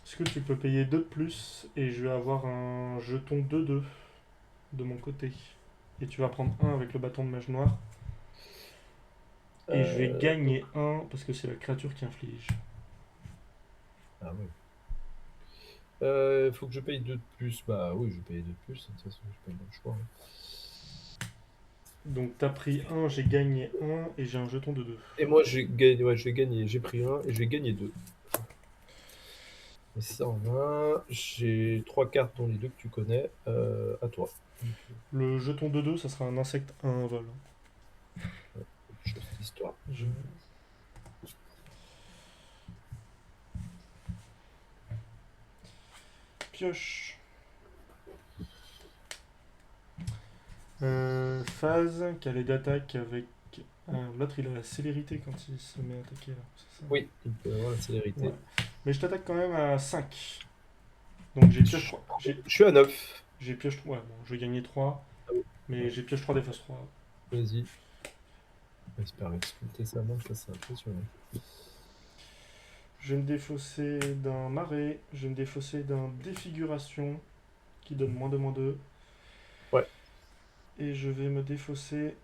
Est-ce que tu peux payer 2 de plus et je vais avoir un jeton 2-2 de mon côté. Et tu vas prendre 1 avec le bâton de mage noire. Et je vais gagner 1 parce que c'est la créature qui inflige. Ah ouais. Faut que je paye 2 de plus. Bah oui, je vais payer 2 de plus. De toute façon, j'ai pas le choix. Hein. Donc t'as pris 1, j'ai gagné 1 et j'ai un jeton de 2. Et moi, j'ai gagné. Ouais, j'ai gagné. J'ai pris 1 et j'ai gagné 2. Et 120. J'ai 3 cartes dont les 2 que tu connais. À toi. Le jeton de 2, ça sera un insecte 1 vol. Chose d'histoire. Je... Pioche. Phase, qui a d'attaque avec. L'autre il a la célérité quand il se met à attaquer là, c'est ça? Oui, il peut avoir la célérité. Ouais. Mais je t'attaque quand même à 5. Donc j'ai pioche 3. Je suis à 9. J'ai pioche 3. Ouais, bon, je vais gagner 3. Ah oui. Mais j'ai pioche 3 défausse 3. Vas-y. J'espère expliquer ça, ça c'est impressionnant. Je vais me défausser d'un marais. Je vais me défausser d'un défiguration qui donne -2. Ouais. Et je vais me défausser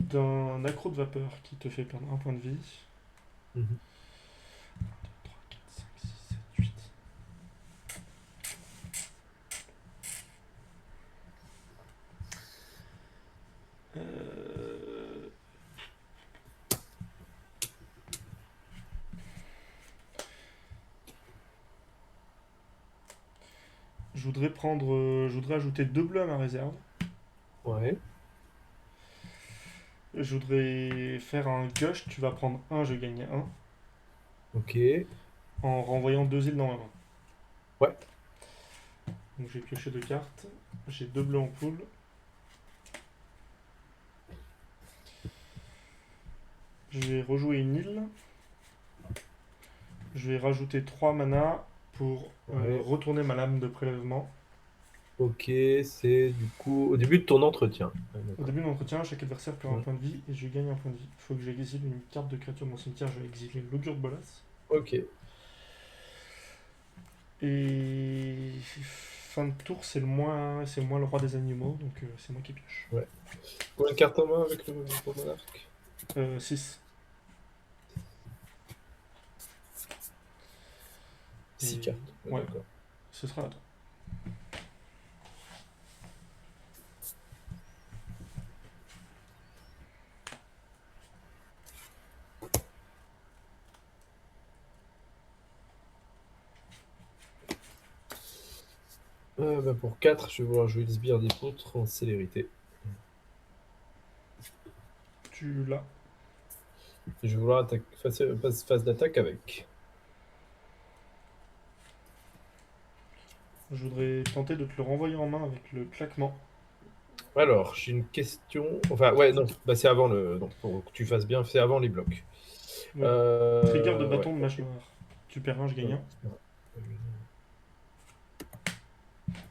d'un accro de vapeur qui te fait perdre 1 point de vie. 1, 2, 3, 4, 5, 6, 7, 8. Je voudrais ajouter 2 bleus à ma réserve. Ouais. Je voudrais faire un gush, tu vas prendre 1, je gagne 1. Ok. En renvoyant 2 îles dans ma main. Ouais. Donc j'ai pioché 2 cartes. J'ai 2 bleus en pool. Je vais rejouer une île. Je vais rajouter 3 mana pour Ouais. retourner ma lame de prélèvement. Ok, c'est du coup au début de ton entretien. Au début de l'entretien, chaque adversaire perd un point de vie et je gagne un point de vie. Il faut que j'exile une carte de créature de mon cimetière. Je vais exiler l'augure de Bolas. Ok. Et fin de tour, c'est moi le roi des animaux, donc c'est moi qui pioche. Ouais. Combien de cartes en main avec le monarque 6. 6 cartes. Ouais, D'accord. ce sera à toi. Bah pour 4, je vais vouloir jouer le sbire des poutres en célérité. Tu l'as. Et je vais vouloir phase d'attaque avec. Je voudrais tenter de te le renvoyer en main avec le claquement. Alors, j'ai une question. Enfin, ouais, non, bah c'est avant le. Donc, pour que tu fasses bien, c'est avant les blocs. Oui. Trigger de bâton ouais. de mage noire. Tu perds 1, je gagne 1.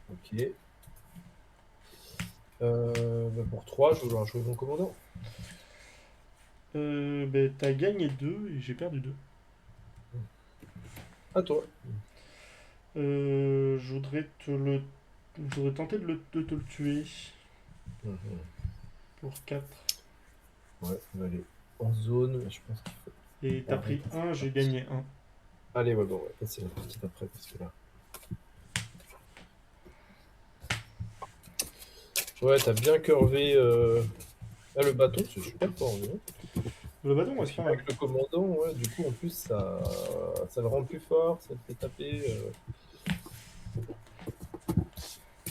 Ok. Bah pour 3, je vais vouloir jouer mon commandant. T'as gagné 2 et j'ai perdu 2. À toi. Je voudrais tenter de te le tuer pour 4. Ouais, on va aller en zone, je pense qu'il faut. Et t'as pris 1, j'ai gagné 1. Allez, ouais, bon, on va passer la partie d'après parce que là. Ouais, t'as bien curvé. Là, le bâton, c'est super fort. Hein. Le bâton, ouais, c'est pas mal. Avec le commandant, ouais, du coup, en plus, ça le rend plus fort, ça le fait taper.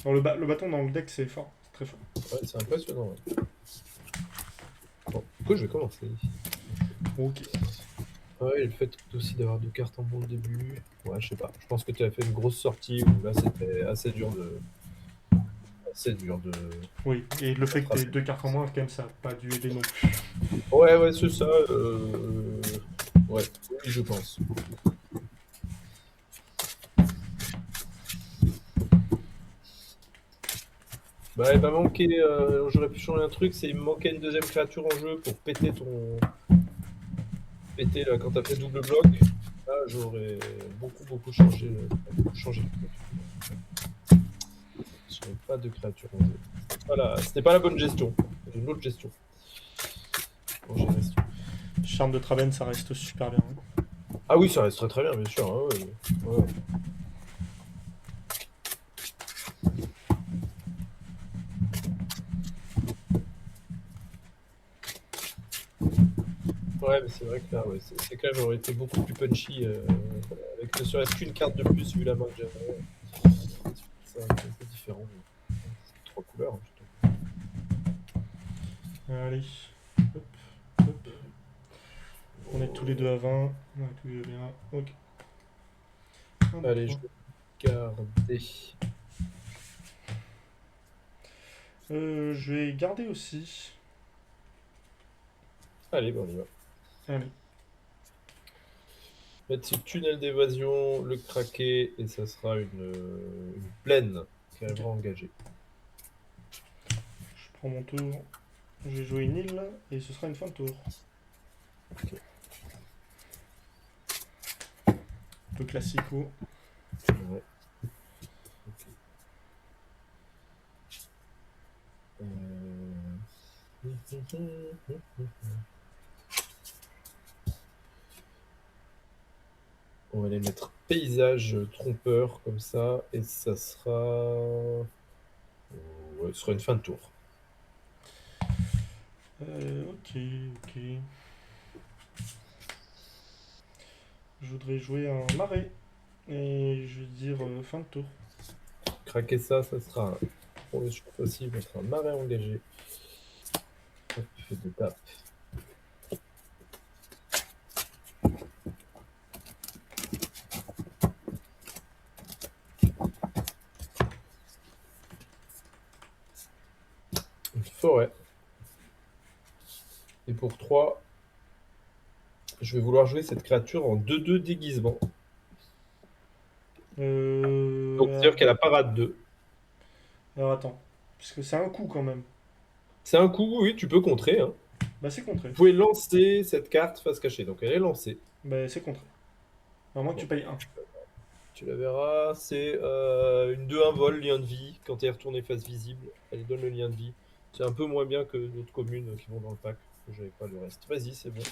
Alors, le bâton dans le deck, c'est fort. C'est très fort. Ouais, c'est impressionnant. Ouais. Bon, du coup, je vais commencer. Ok. Ouais, et le fait aussi d'avoir 2 cartes en bon au début. Ouais, je sais pas. Je pense que tu as fait une grosse sortie où là, c'était assez dur de. Oui, et le fait que t'aies 2 cartes en moins, quand même, ça n'a pas dû aider non plus. Ouais, c'est ça. Ouais, oui, je pense. Bah, il va manquer. J'aurais pu changer un truc, c'est il me manquait une deuxième créature en jeu pour péter ton. Péter là, quand t'as fait double bloc. Là, j'aurais beaucoup changé le truc. J'avais pas de créature en jeu. C'était pas la bonne gestion. J'ai une autre gestion. Bon, j'ai resté. Charme de Traven, ça reste super bien. Hein. Ah oui, ça reste très bien, bien sûr. Ouais, ouais. Ouais. Ouais, mais c'est vrai que là, ouais, c'est clair, j'aurais été beaucoup plus punchy avec ne serait-ce qu'une carte de plus vu la main que j'avais. C'est un peu différent. C'est 3 couleurs, hein, je Allez. Hop, hop. On est tous les trouve. deux à 20. Ouais, tout est bien. Ok. 1, 2, Allez, je 3. vais garder. Je vais garder aussi. Allez, bon, on y va. Allez. Mettre ce tunnel d'évasion, le craquer, et ça sera une plaine qui Ok. arrivera engagée. Je prends mon tour. Je vais jouer une île et ce sera une fin de tour. Ok. Le classico. Ouais. Ok. On va les mettre paysage trompeur comme ça, et ça sera. Ouais, ce sera une fin de tour. Ok, ok. Je voudrais jouer un marais. Et je vais dire fin de tour. Craquer ça, ça sera pour les choses possibles, ça sera marais engagé. Hop, de tape. Une forêt. Et pour 3, je vais vouloir jouer cette créature en 2-2 déguisement. Donc, Euh, c'est-à-dire qu'elle a parade 2. alors attends. Parce que c'est un coup quand même. C'est un coup, oui, tu peux contrer. Hein. Bah c'est contré. Vous pouvez lancer cette carte face cachée. Donc, elle est lancée. Bah c'est contré. À moins que tu Bon, payes un. tu la verras. C'est une 2-1 vol, lien de vie. Quand elle est retournée face visible, elle donne le lien de vie. C'est un peu moins bien que d'autres communes qui vont dans le pack. Que j'avais pas le reste. Vas-y, c'est bon.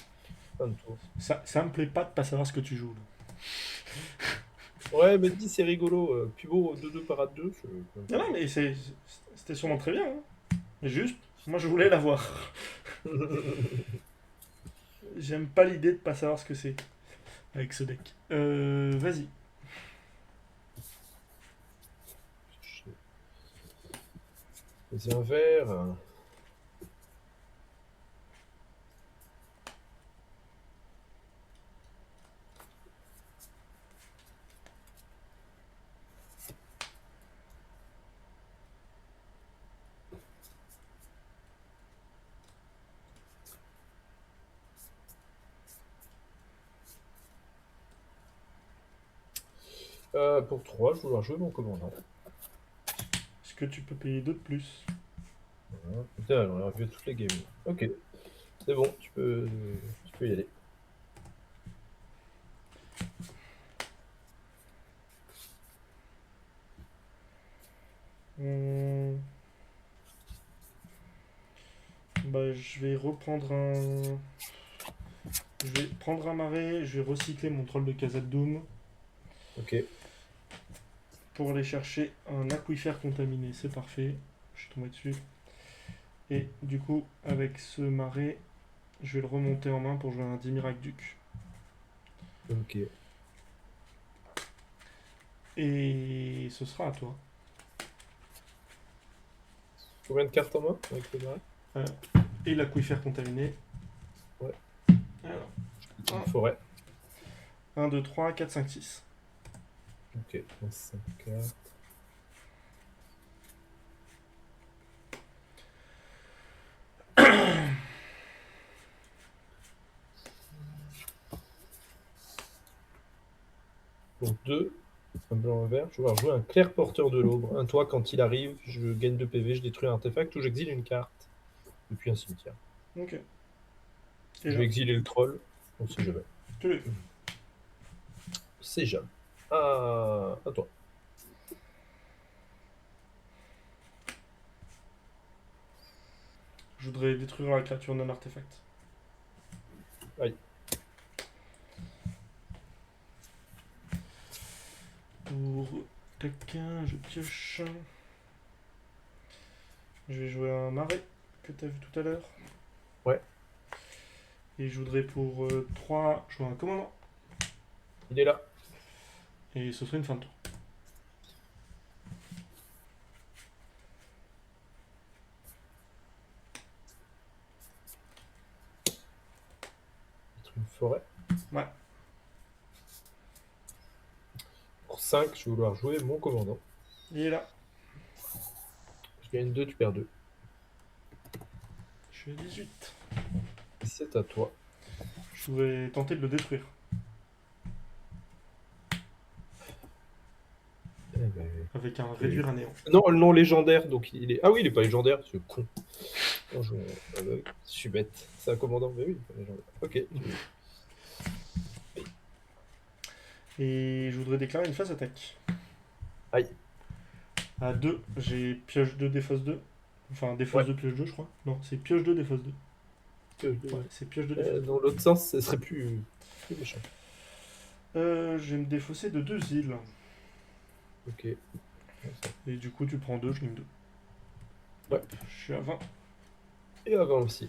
Fin de tour. Ça me plaît pas de pas savoir ce que tu joues. Là. Ouais, mais dis, c'est rigolo. Pivot 2-2 parade 2. Non, non, mais c'était sûrement très bien. Hein. Mais juste, moi je voulais l'avoir. J'aime pas l'idée de pas savoir ce que c'est avec ce deck. Vas-y. Vas-y, un verre. Pour 3, je vais vouloir jouer mon commandant. Est-ce que tu peux payer deux de plus? Voilà. Putain, on a revu toutes les games. Ok, c'est bon, tu peux y aller. Hum, Bah, je vais reprendre un. Je vais prendre un marais, je vais recycler mon troll de Khazad-dûm Ok, pour aller chercher un aquifère contaminé. C'est parfait. Je suis tombé dessus. Et du coup, avec ce marais, je vais le remonter en main pour jouer un Dimirac Duc. ok. Et ce sera à toi. Combien de cartes en main avec le marais? Euh, et l'aquifère contaminé. Ouais, Alors, une forêt. 1, 2, 3, 4, 5, 6. Ok, 5 cartes. Pour 2, un blanc, un vert. Je vais pouvoir jouer un clair porteur de l'aube. Un toit, quand il arrive, je gagne 2 PV, je détruis un artefact ou j'exile une carte depuis un cimetière. Ok. Et Je là, vais exiler le troll, on sait jamais. tu les fais. C'est jamais. Ah, à toi. Je voudrais détruire la créature non artefact. Aïe. Pour quelqu'un, je pioche. Je vais jouer un marais que tu as vu tout à l'heure. Ouais. Et je voudrais pour 3 jouer un commandant. Il est là. Et ce serait une fin de tour. Une forêt. Ouais. Pour 5, je vais vouloir jouer mon commandant. Il est là. Je gagne 2, tu perds 2. Je suis à 18. C'est à toi. Je voudrais tenter de le détruire. Eh ben, Avec un réduire à néant. non, le nom légendaire, donc il est. Ah oui, il est pas légendaire, ce con. Non, je suis bête. C'est un commandant, mais oui, il est pas légendaire. Ok. Et je voudrais déclarer une phase attaque. Aïe. À 2, j'ai pioche 2, défausse 2. Enfin, défausse Ouais. 2, pioche 2, je crois. Non, c'est pioche 2, défausse 2. Ouais, c'est pioche 2, défausse 2. dans l'autre sens, ce serait plus méchant. Je vais me défausser de 2 îles. Ok. Et du coup, tu prends 2, je gagne 2. Ouais. Je suis à 20. Et avant aussi.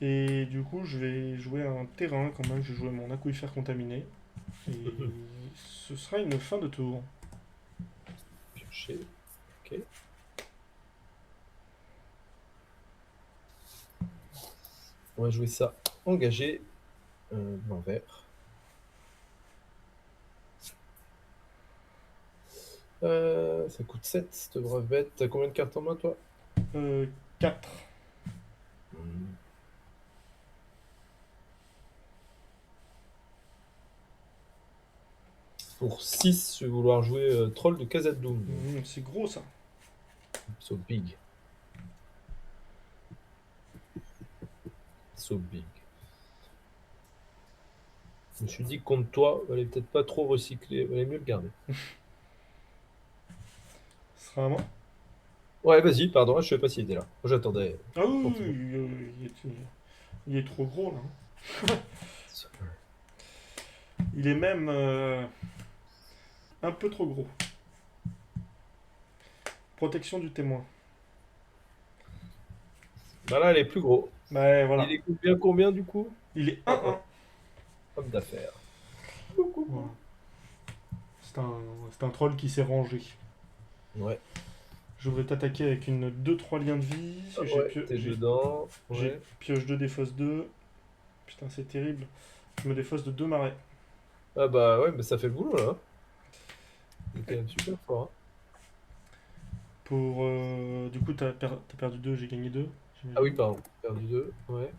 Et du coup, je vais jouer un terrain quand même. Je vais jouer mon aquifère contaminé. Et ce sera une fin de tour. Piocher. Ok. On va jouer ça. Engagé. Blanc vert. Ça coûte 7, cette brave bête. T'as combien de cartes en main, toi 4. Pour 6, je vais vouloir jouer Troll de Khazad-dûm. C'est gros ça. So big. So big. Je me suis dit que contre toi, il valait peut-être pas trop recycler, il valait mieux le garder. Ce sera à moi. Ouais, vas-y, pardon, je sais pas s'il était là. J'attendais. Ah oui, Continue. il est trop gros là. Il est même un peu trop gros. Protection du témoin. Bah là, elle est plus gros. Bah voilà. Il est combien du coup Il est 1-1. Homme d'affaires. Voilà. C'est un troll qui s'est rangé. Ouais. Je voudrais t'attaquer avec une 2-3 liens de vie. T'es dedans. J'ai Ouais. pioche 2, défausse 2. Putain, c'est terrible. Je me défausse de 2 marais. Ah bah ouais, mais ça fait le boulot là. Il est quand même super fort. Hein. Pour. Du coup, t'as perdu 2, j'ai gagné 2. Ah oui, pardon. Perdu 2. Ouais.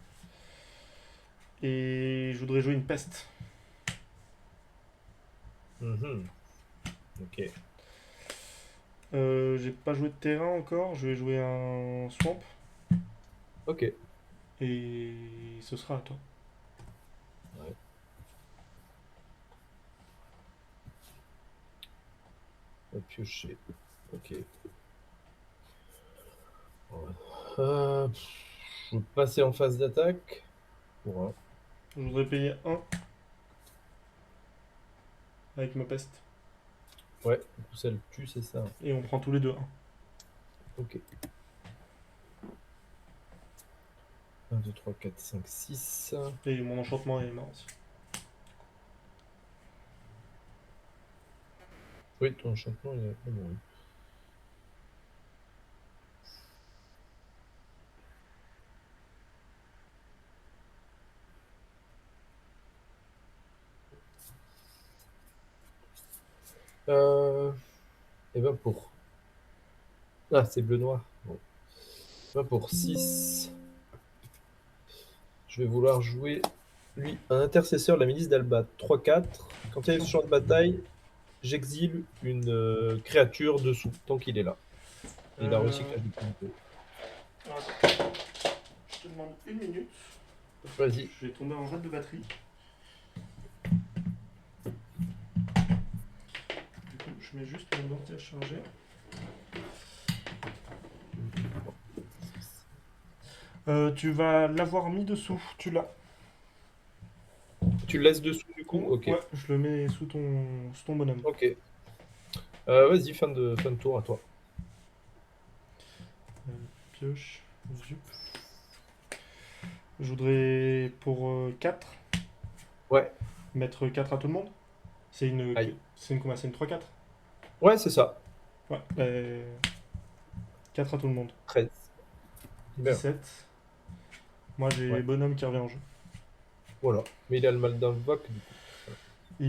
Et je voudrais jouer une peste. Mhm. Ok. J'ai pas joué de terrain encore. Je vais jouer un swamp. Ok. Et ce sera à toi. Ouais. On va piocher. Ok. Ouais. Je vais passer en phase d'attaque. Pour un. Je voudrais payer 1 avec ma peste. Ouais, du coup ça le tue, c'est ça. Et on prend tous les deux 1. Ok. 1, 2, 3, 4, 5, 6. Et mon enchantement est mort aussi. Oui, ton enchantement, il est bon. Oui. Et ben pour. Ah, c'est bleu-noir. Bon. Ben pour 6. Je vais vouloir jouer, lui, un intercesseur de la milice d'Albat. 3-4. Quand il arrive sur le champ de bataille, j'exile une créature dessous, tant qu'il est là. Et d'un recyclage de points de vie. Attends, je te demande une minute. Vas-y. Je vais tomber en rate de batterie. Du coup, je mets juste mon ordi à charger. Tu vas l'avoir mis dessous, tu l'as. Tu le laisses dessous du coup? Ok. Ouais, je le mets sous ton bonhomme. Ok. Vas-y, fin de tour à toi. Pioche, zup. Je voudrais pour 4 Ouais. mettre 4 à tout le monde. C'est une, Aïe. c'est une combien? C'est une 3-4? Ouais, c'est ça. Ouais, 4 à tout le monde. 13. Bien. 17. Moi j'ai Ouais. bonhomme qui revient en jeu. Voilà. Mais il a le mal d'invoque du coup. Voilà.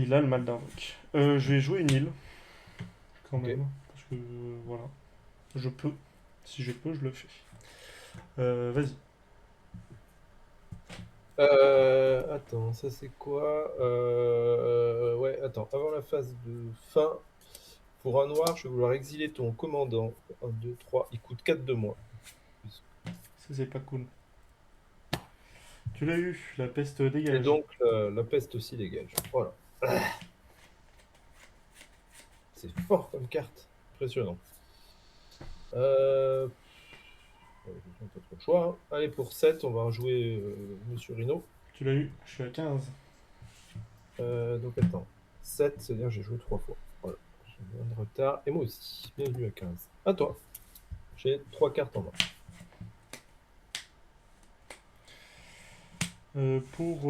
Il a le mal d'invoque. Je vais jouer une île, quand Ok. même. Parce que voilà. Je peux. Si je peux, je le fais. Vas-y. Attends, ça c'est quoi? Ouais, attends. Avant la phase de fin, pour un noir, je vais vouloir exiler ton commandant. 1, 2, 3. Il coûte 4 de moins. Ça c'est pas cool. Tu l'as eu, la peste Et dégage. donc, la peste aussi dégage. Voilà. C'est fort comme carte. Impressionnant. Euh... ouais, j'ai pas trop le choix, hein. Allez, pour 7, on va jouer Monsieur Rhino. Tu l'as eu, je suis à 15. Donc attends. 7, c'est-à-dire que j'ai joué 3 fois. Voilà. J'ai moins de retard. Et moi aussi. Bienvenue à 15. À toi. J'ai 3 cartes en main. Pour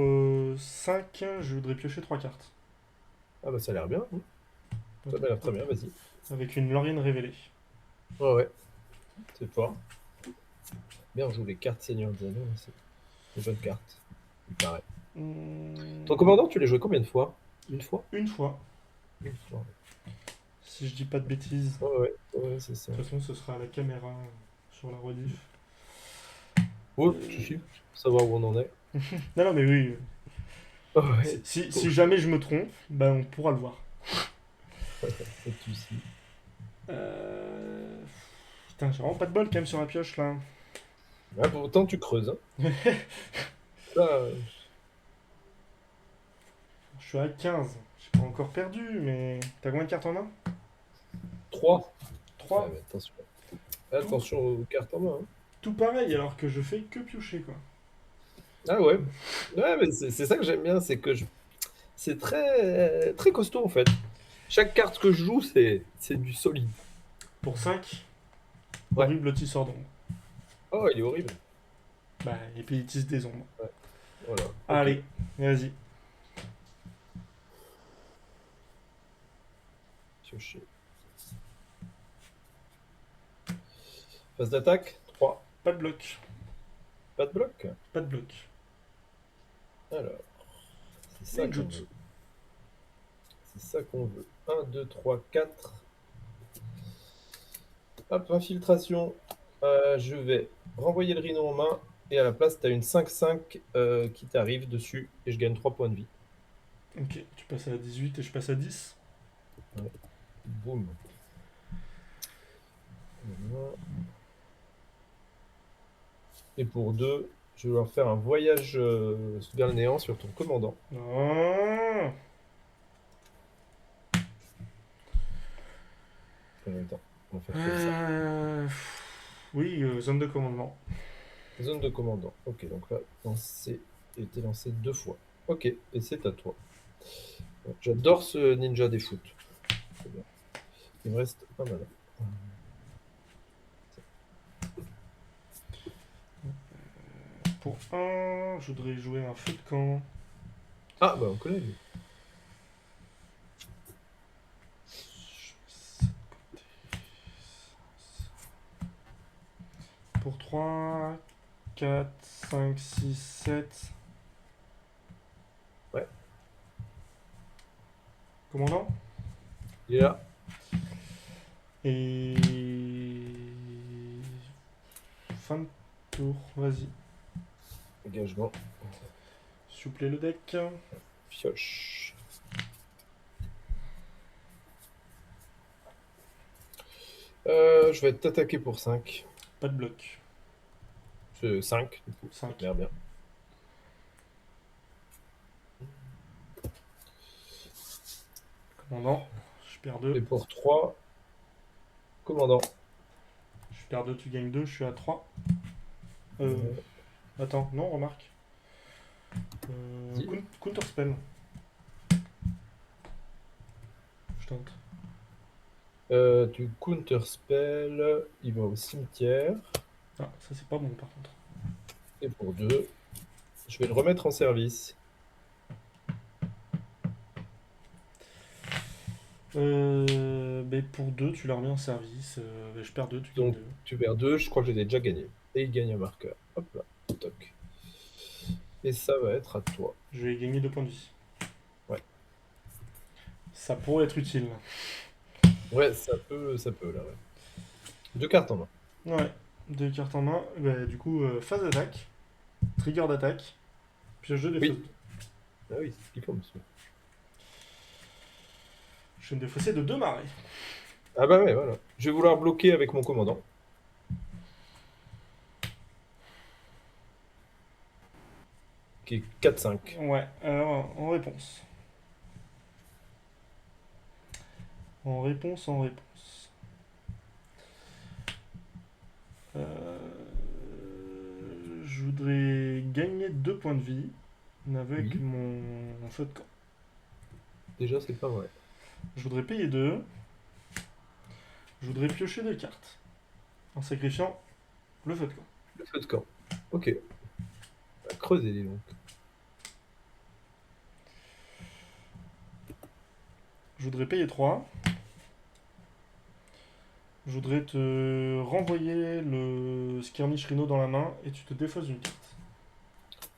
5, je voudrais piocher 3 cartes. Ah bah ça a l'air bien, hein. Ça m'a l'air très bien, vas-y. Avec une Laurienne révélée. Ouais, ouais. C'est fort. Bien, on joue les cartes Seigneur des Anneaux, c'est des bonnes cartes. Il paraît. Ton commandant, tu l'as joué combien de fois? Une fois? Une fois, Une fois. si je dis pas de bêtises. Ouais, ouais, ouais, c'est ça. De toute façon, ce sera à la caméra sur la rediff. Ouais, si, Euh, si, pour savoir où on en est. Non, non, mais oui. Ouais, Si jamais je me trompe, ben on pourra le voir. pas de soucis. Euh... Putain, j'ai vraiment pas de bol quand même sur la pioche là. Ah, pourtant, tu creuses, hein. Ça, Je suis à 15. J'ai pas encore perdu, mais. T'as combien de cartes en main? 3. Ouais, 3. mais attention. Tout, Attention aux cartes en main, hein. tout pareil, alors que je fais que piocher quoi. Ah ouais. Ouais, mais c'est ça que j'aime bien, c'est que c'est très, très costaud en fait. Chaque carte que je joue, c'est du solide. Pour 5, Ouais. horrible tisseur d'ombre. Oh, il est horrible. Bah, et puis il tisse des ombres. Ouais. Voilà. Ok. Allez, vas-y. Piocher. Phase d'attaque, 3. Pas de bloc. Pas de bloc. Pas de bloc. Alors, c'est ça qu'on Ninjutsu. veut. C'est ça qu'on veut. 1, 2, 3, 4. Hop, infiltration. Je vais renvoyer le rhino en main. Et à la place, tu as une 5-5 qui t'arrive dessus. Et je gagne 3 points de vie. Ok, tu passes à 18 et je passe à 10. Ouais. Boum. Voilà. Et pour 2, je vais leur faire un voyage vers le néant sur ton commandant. Non. Attends, on va faire comme ça. Oui, zone de commandement. Zone de commandant. Ok, donc là, été lancé 2 fois. Ok, et c'est à toi. Ouais, j'adore ce ninja des foot. Très bien. Il me reste pas mal. Pour 1, je voudrais jouer un feu de camp. Ah, bah on connaît lui. Pour 3, 4, 5, 6, 7. Ouais, Commandant. il est là. Et. Fin de tour, vas-y. Engagement. S'il vous plaît, le deck. Pioche. Je vais t'attaquer pour 5. Pas de bloc. C'est 5, du coup. 5. Merde bien. Commandant. Je perds Et 2. pour 3, commandant. Je perds 2, tu gagnes 2, je suis à 3. Euh, Attends, non, remarque. Vas-y. Counterspell. Je tente. Tu counterspell, il va au cimetière. Ah, ça c'est pas bon par contre. Et pour 2, je vais le remettre en service. Mais pour 2, tu l'as remis en service. Je perds 2, tu gagnes Donc 2. tu perds 2, je crois que je les ai déjà gagnés. Et il gagne un marqueur. Hop là, toc. Et ça va être à toi. Je vais gagner 2 points de vie. Ouais. Ça pourrait être utile. Ouais, ça peut là, ouais. 2 cartes en main. Ouais, 2 cartes en main. Bah, du coup, phase d'attaque, trigger d'attaque, pioche 2 des Oui. fausses. Ah oui, c'est ce qu'il faut, monsieur. Je viens de défausser de 2 marées. Ah bah ouais, voilà. Je vais vouloir bloquer avec mon commandant. Qui est 4-5. Ouais, alors en réponse. En réponse. Je voudrais gagner 2 points de vie avec Oui. mon feu de camp. Déjà, c'est pas vrai. Je voudrais payer 2. Je voudrais piocher 2 cartes en sacrifiant le feu de camp. Le feu de camp. Ok. On va creuser, dis donc. Je voudrais payer 3. Je voudrais te renvoyer le Skirmish Rhino dans la main et tu te défausses une carte.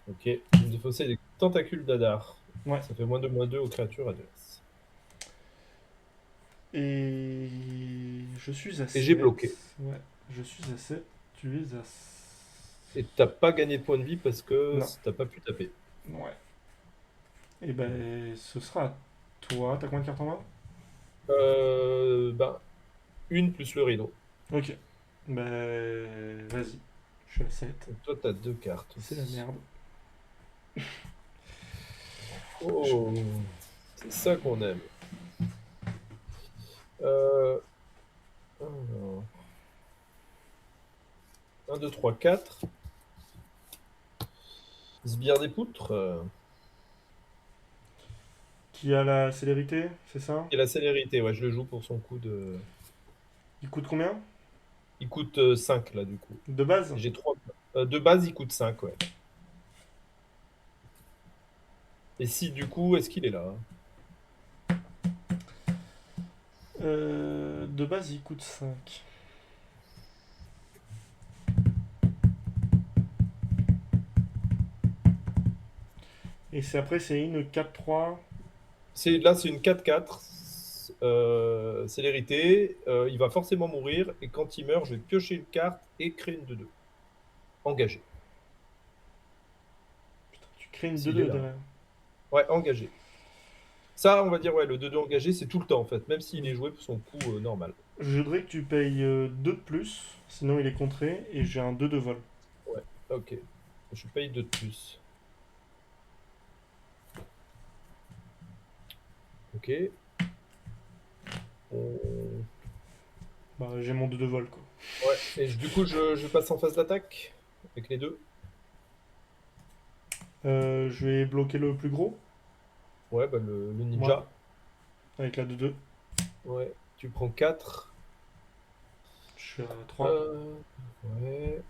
Ok. Je vais me défausser les tentacules d'Adar. Ouais. Ça fait -2/-2 aux créatures adverses. Et je suis à 7. Et j'ai bloqué. Ouais, je suis à 7. Tu es à... Et t'as pas gagné de points de vie parce que Non. t'as pas pu taper. Ouais. Et ben, ce sera à toi. T'as combien de cartes en main? Ben, une plus le rideau. Ok. Ben, vas-y. Je suis à 7. Donc toi, t'as 2 cartes. C'est la merde. Oh, c'est ça qu'on aime. Alors, 1, 2, 3, 4. Sbire des poutres. Qui a la célérité, c'est ça? Et la célérité, ouais, je le joue pour son coup de. Il coûte combien? Il coûte 5 là, du coup. De base? J'ai 3. De base, il coûte 5, ouais. Et si, du coup, est-ce qu'il est là? De base, il coûte 5. Et c'est après, c'est une 4-3. Là, c'est une 4-4. Célérité. Il va forcément mourir. Et quand il meurt, je vais piocher une carte et créer une 2-2. Engagé. Tu crées une S'il est 2-2 là. derrière. Ouais, engagé. Ça, on va dire, ouais, le 2-2 engagé, c'est tout le temps, en fait. Même s'il est joué pour son coup normal. Je voudrais que tu payes 2 de plus, sinon il est contré, et j'ai un 2 de vol. Ouais, ok. Je paye 2 de plus. Ok. On- Bah, j'ai mon 2 de vol, quoi. Ouais, et du coup, je passe en phase d'attaque avec les deux. Je vais bloquer le plus gros. Ouais, bah le ninja. Moi, avec la 2-2. Ouais, tu prends 4. Je suis à 3. Ouais.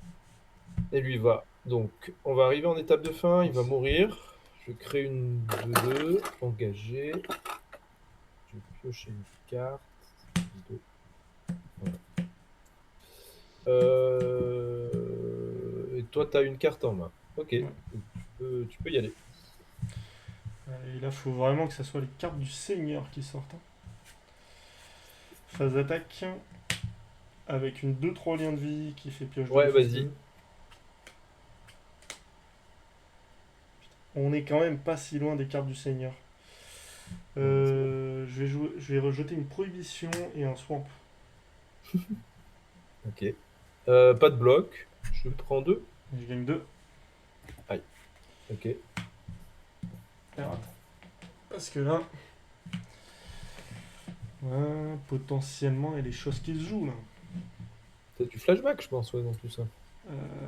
Et lui va. Donc, on va arriver en étape de fin, il va mourir. Je crée une 2-2, engagé. Je vais piocher une carte. 2. Voilà. Et toi, tu as une carte en main. Ok, Ouais. tu peux y aller. Et là, faut vraiment que ça soit les cartes du seigneur qui sortent. Phase d'attaque. Avec une 2-3 liens de vie qui fait pioche de Ouais, défense vas-y. 2. On est quand même pas si loin des cartes du seigneur. Je vais rejeter une prohibition et un swamp. Ok. Pas de bloc. Je prends 2. Je gagne 2. Ok. Alors, attends. Parce que là... Ouais, potentiellement, il y a des choses qui se jouent, là. T'as du flashback, je pense, ouais, dans tout ça.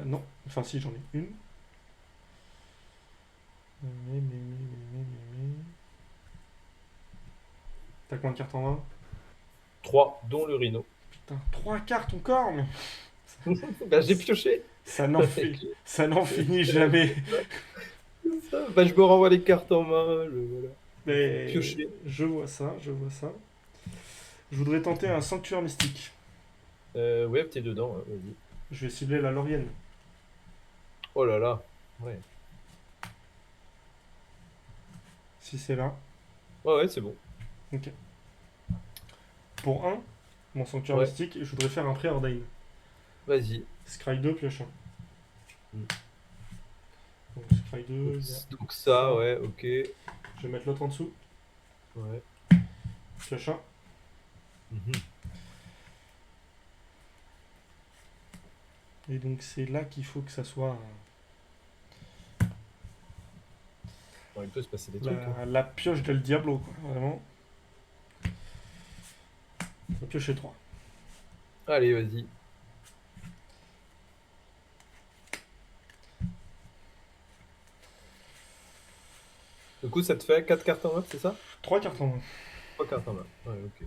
Non. Enfin, si, j'en ai une. Mais. T'as combien de cartes en main? 3, dont le rhino. Putain, 3 cartes encore, mais... Bah, j'ai pioché. Ça n'en fait... Ça n'en finit jamais. Bah, je me renvoie les cartes en main. Voilà. Mais... Piocher. Je vois ça, je vois ça. Je voudrais tenter un sanctuaire mystique. Ouais, t'es dedans, hein, vas-y. Je vais cibler la Laurienne. Oh là là. Ouais. Si c'est là. Ouais, ouais, c'est bon. Ok. Pour 1, mon sanctuaire Ouais, mystique, je voudrais faire un préordain. vas-y. Scry 2, pioche 1. Mm. Donc Scry 2, il y a Donc ça, ouais, ok. Je vais mettre l'autre en dessous. Ouais. Pioche 1. Mhm. Et donc c'est là qu'il faut que ça soit Bon, il peut se passer des trucs. Hein. la pioche del Diablo, quoi. Vraiment. La pioche est 3. Allez, vas-y. Du coup, ça te fait 4 cartes en main, c'est ça? 3 cartes en main. 3 cartes en main. Ouais, ok.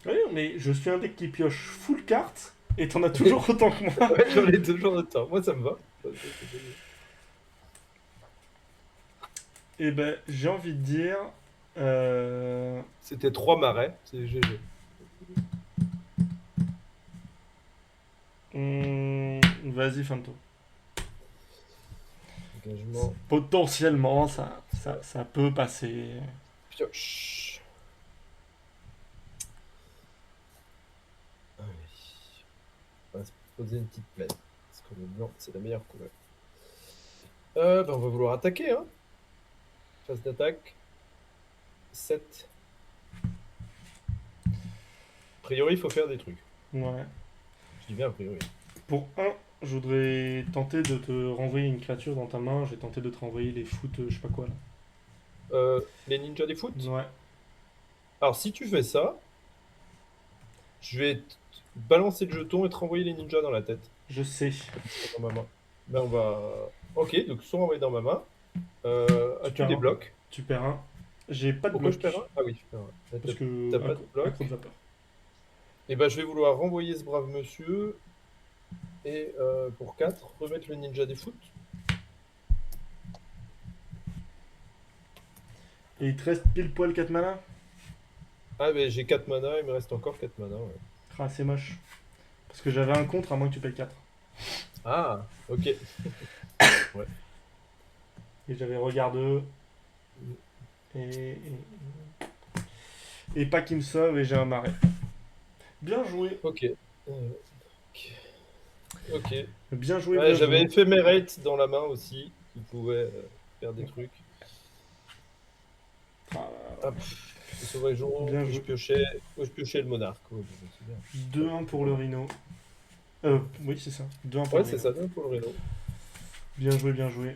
Oui, mais je suis un deck qui pioche full cartes et t'en as toujours autant que moi. Ouais, j'en ai toujours de temps. Moi, ça me va. Et ben, j'ai envie de dire. Euh... C'était 3 marais, c'est GG. Vas-y, fin de tour. Engagement. Potentiellement, ça peut passer. Pioche. Allez. On va se poser une petite plaine. Parce que le blanc, c'est la meilleure couleur. On va vouloir attaquer, hein. Phase d'attaque. 7. A priori, il faut faire des trucs. Ouais. Je dis bien a priori. Pour 1, je voudrais tenter de te renvoyer une créature dans ta main. J'ai tenté de te renvoyer les foot, je sais pas quoi là. Les ninjas des foot. Ouais. Alors, si tu fais ça, je vais balancer le jeton et te renvoyer les ninjas dans la tête. Je sais. Dans ma main. Ben, on va. Ok, donc ils sont renvoyés dans ma main. Tu As-tu perds des un. blocs? Tu perds un. J'ai pas de Pourquoi bloc. je perds un? Ah oui, je perds un. Parce que. T'as pas de bloc? Accro de vapeur. Et ben, je vais vouloir renvoyer ce brave monsieur. Et pour 4, remettre le ninja des foot. Et il te reste pile poil 4 mana. Ah, ben j'ai 4 mana, il me reste encore 4 mana. Ouais. Ah, c'est moche. Parce que j'avais un contre à moins que tu payes 4. Ah, ok. Ouais. Et j'avais regard 2. Et pas qui me sauve et j'ai un marais. Bien joué. Ok. Ok. Bien joué, Ouais, bien j'avais joué. Ephemerate dans la main aussi, qui pouvait faire des trucs. Ah, Hop. Je sauverai jour Bien et joué. je piochais le monarque. Ouais, bon, c'est bien. 2-1 pour le Rhino. Oui, c'est ça. 2-1 pour Ouais, le c'est Rhino. ça, bien pour le Rhino. Bien joué, bien joué.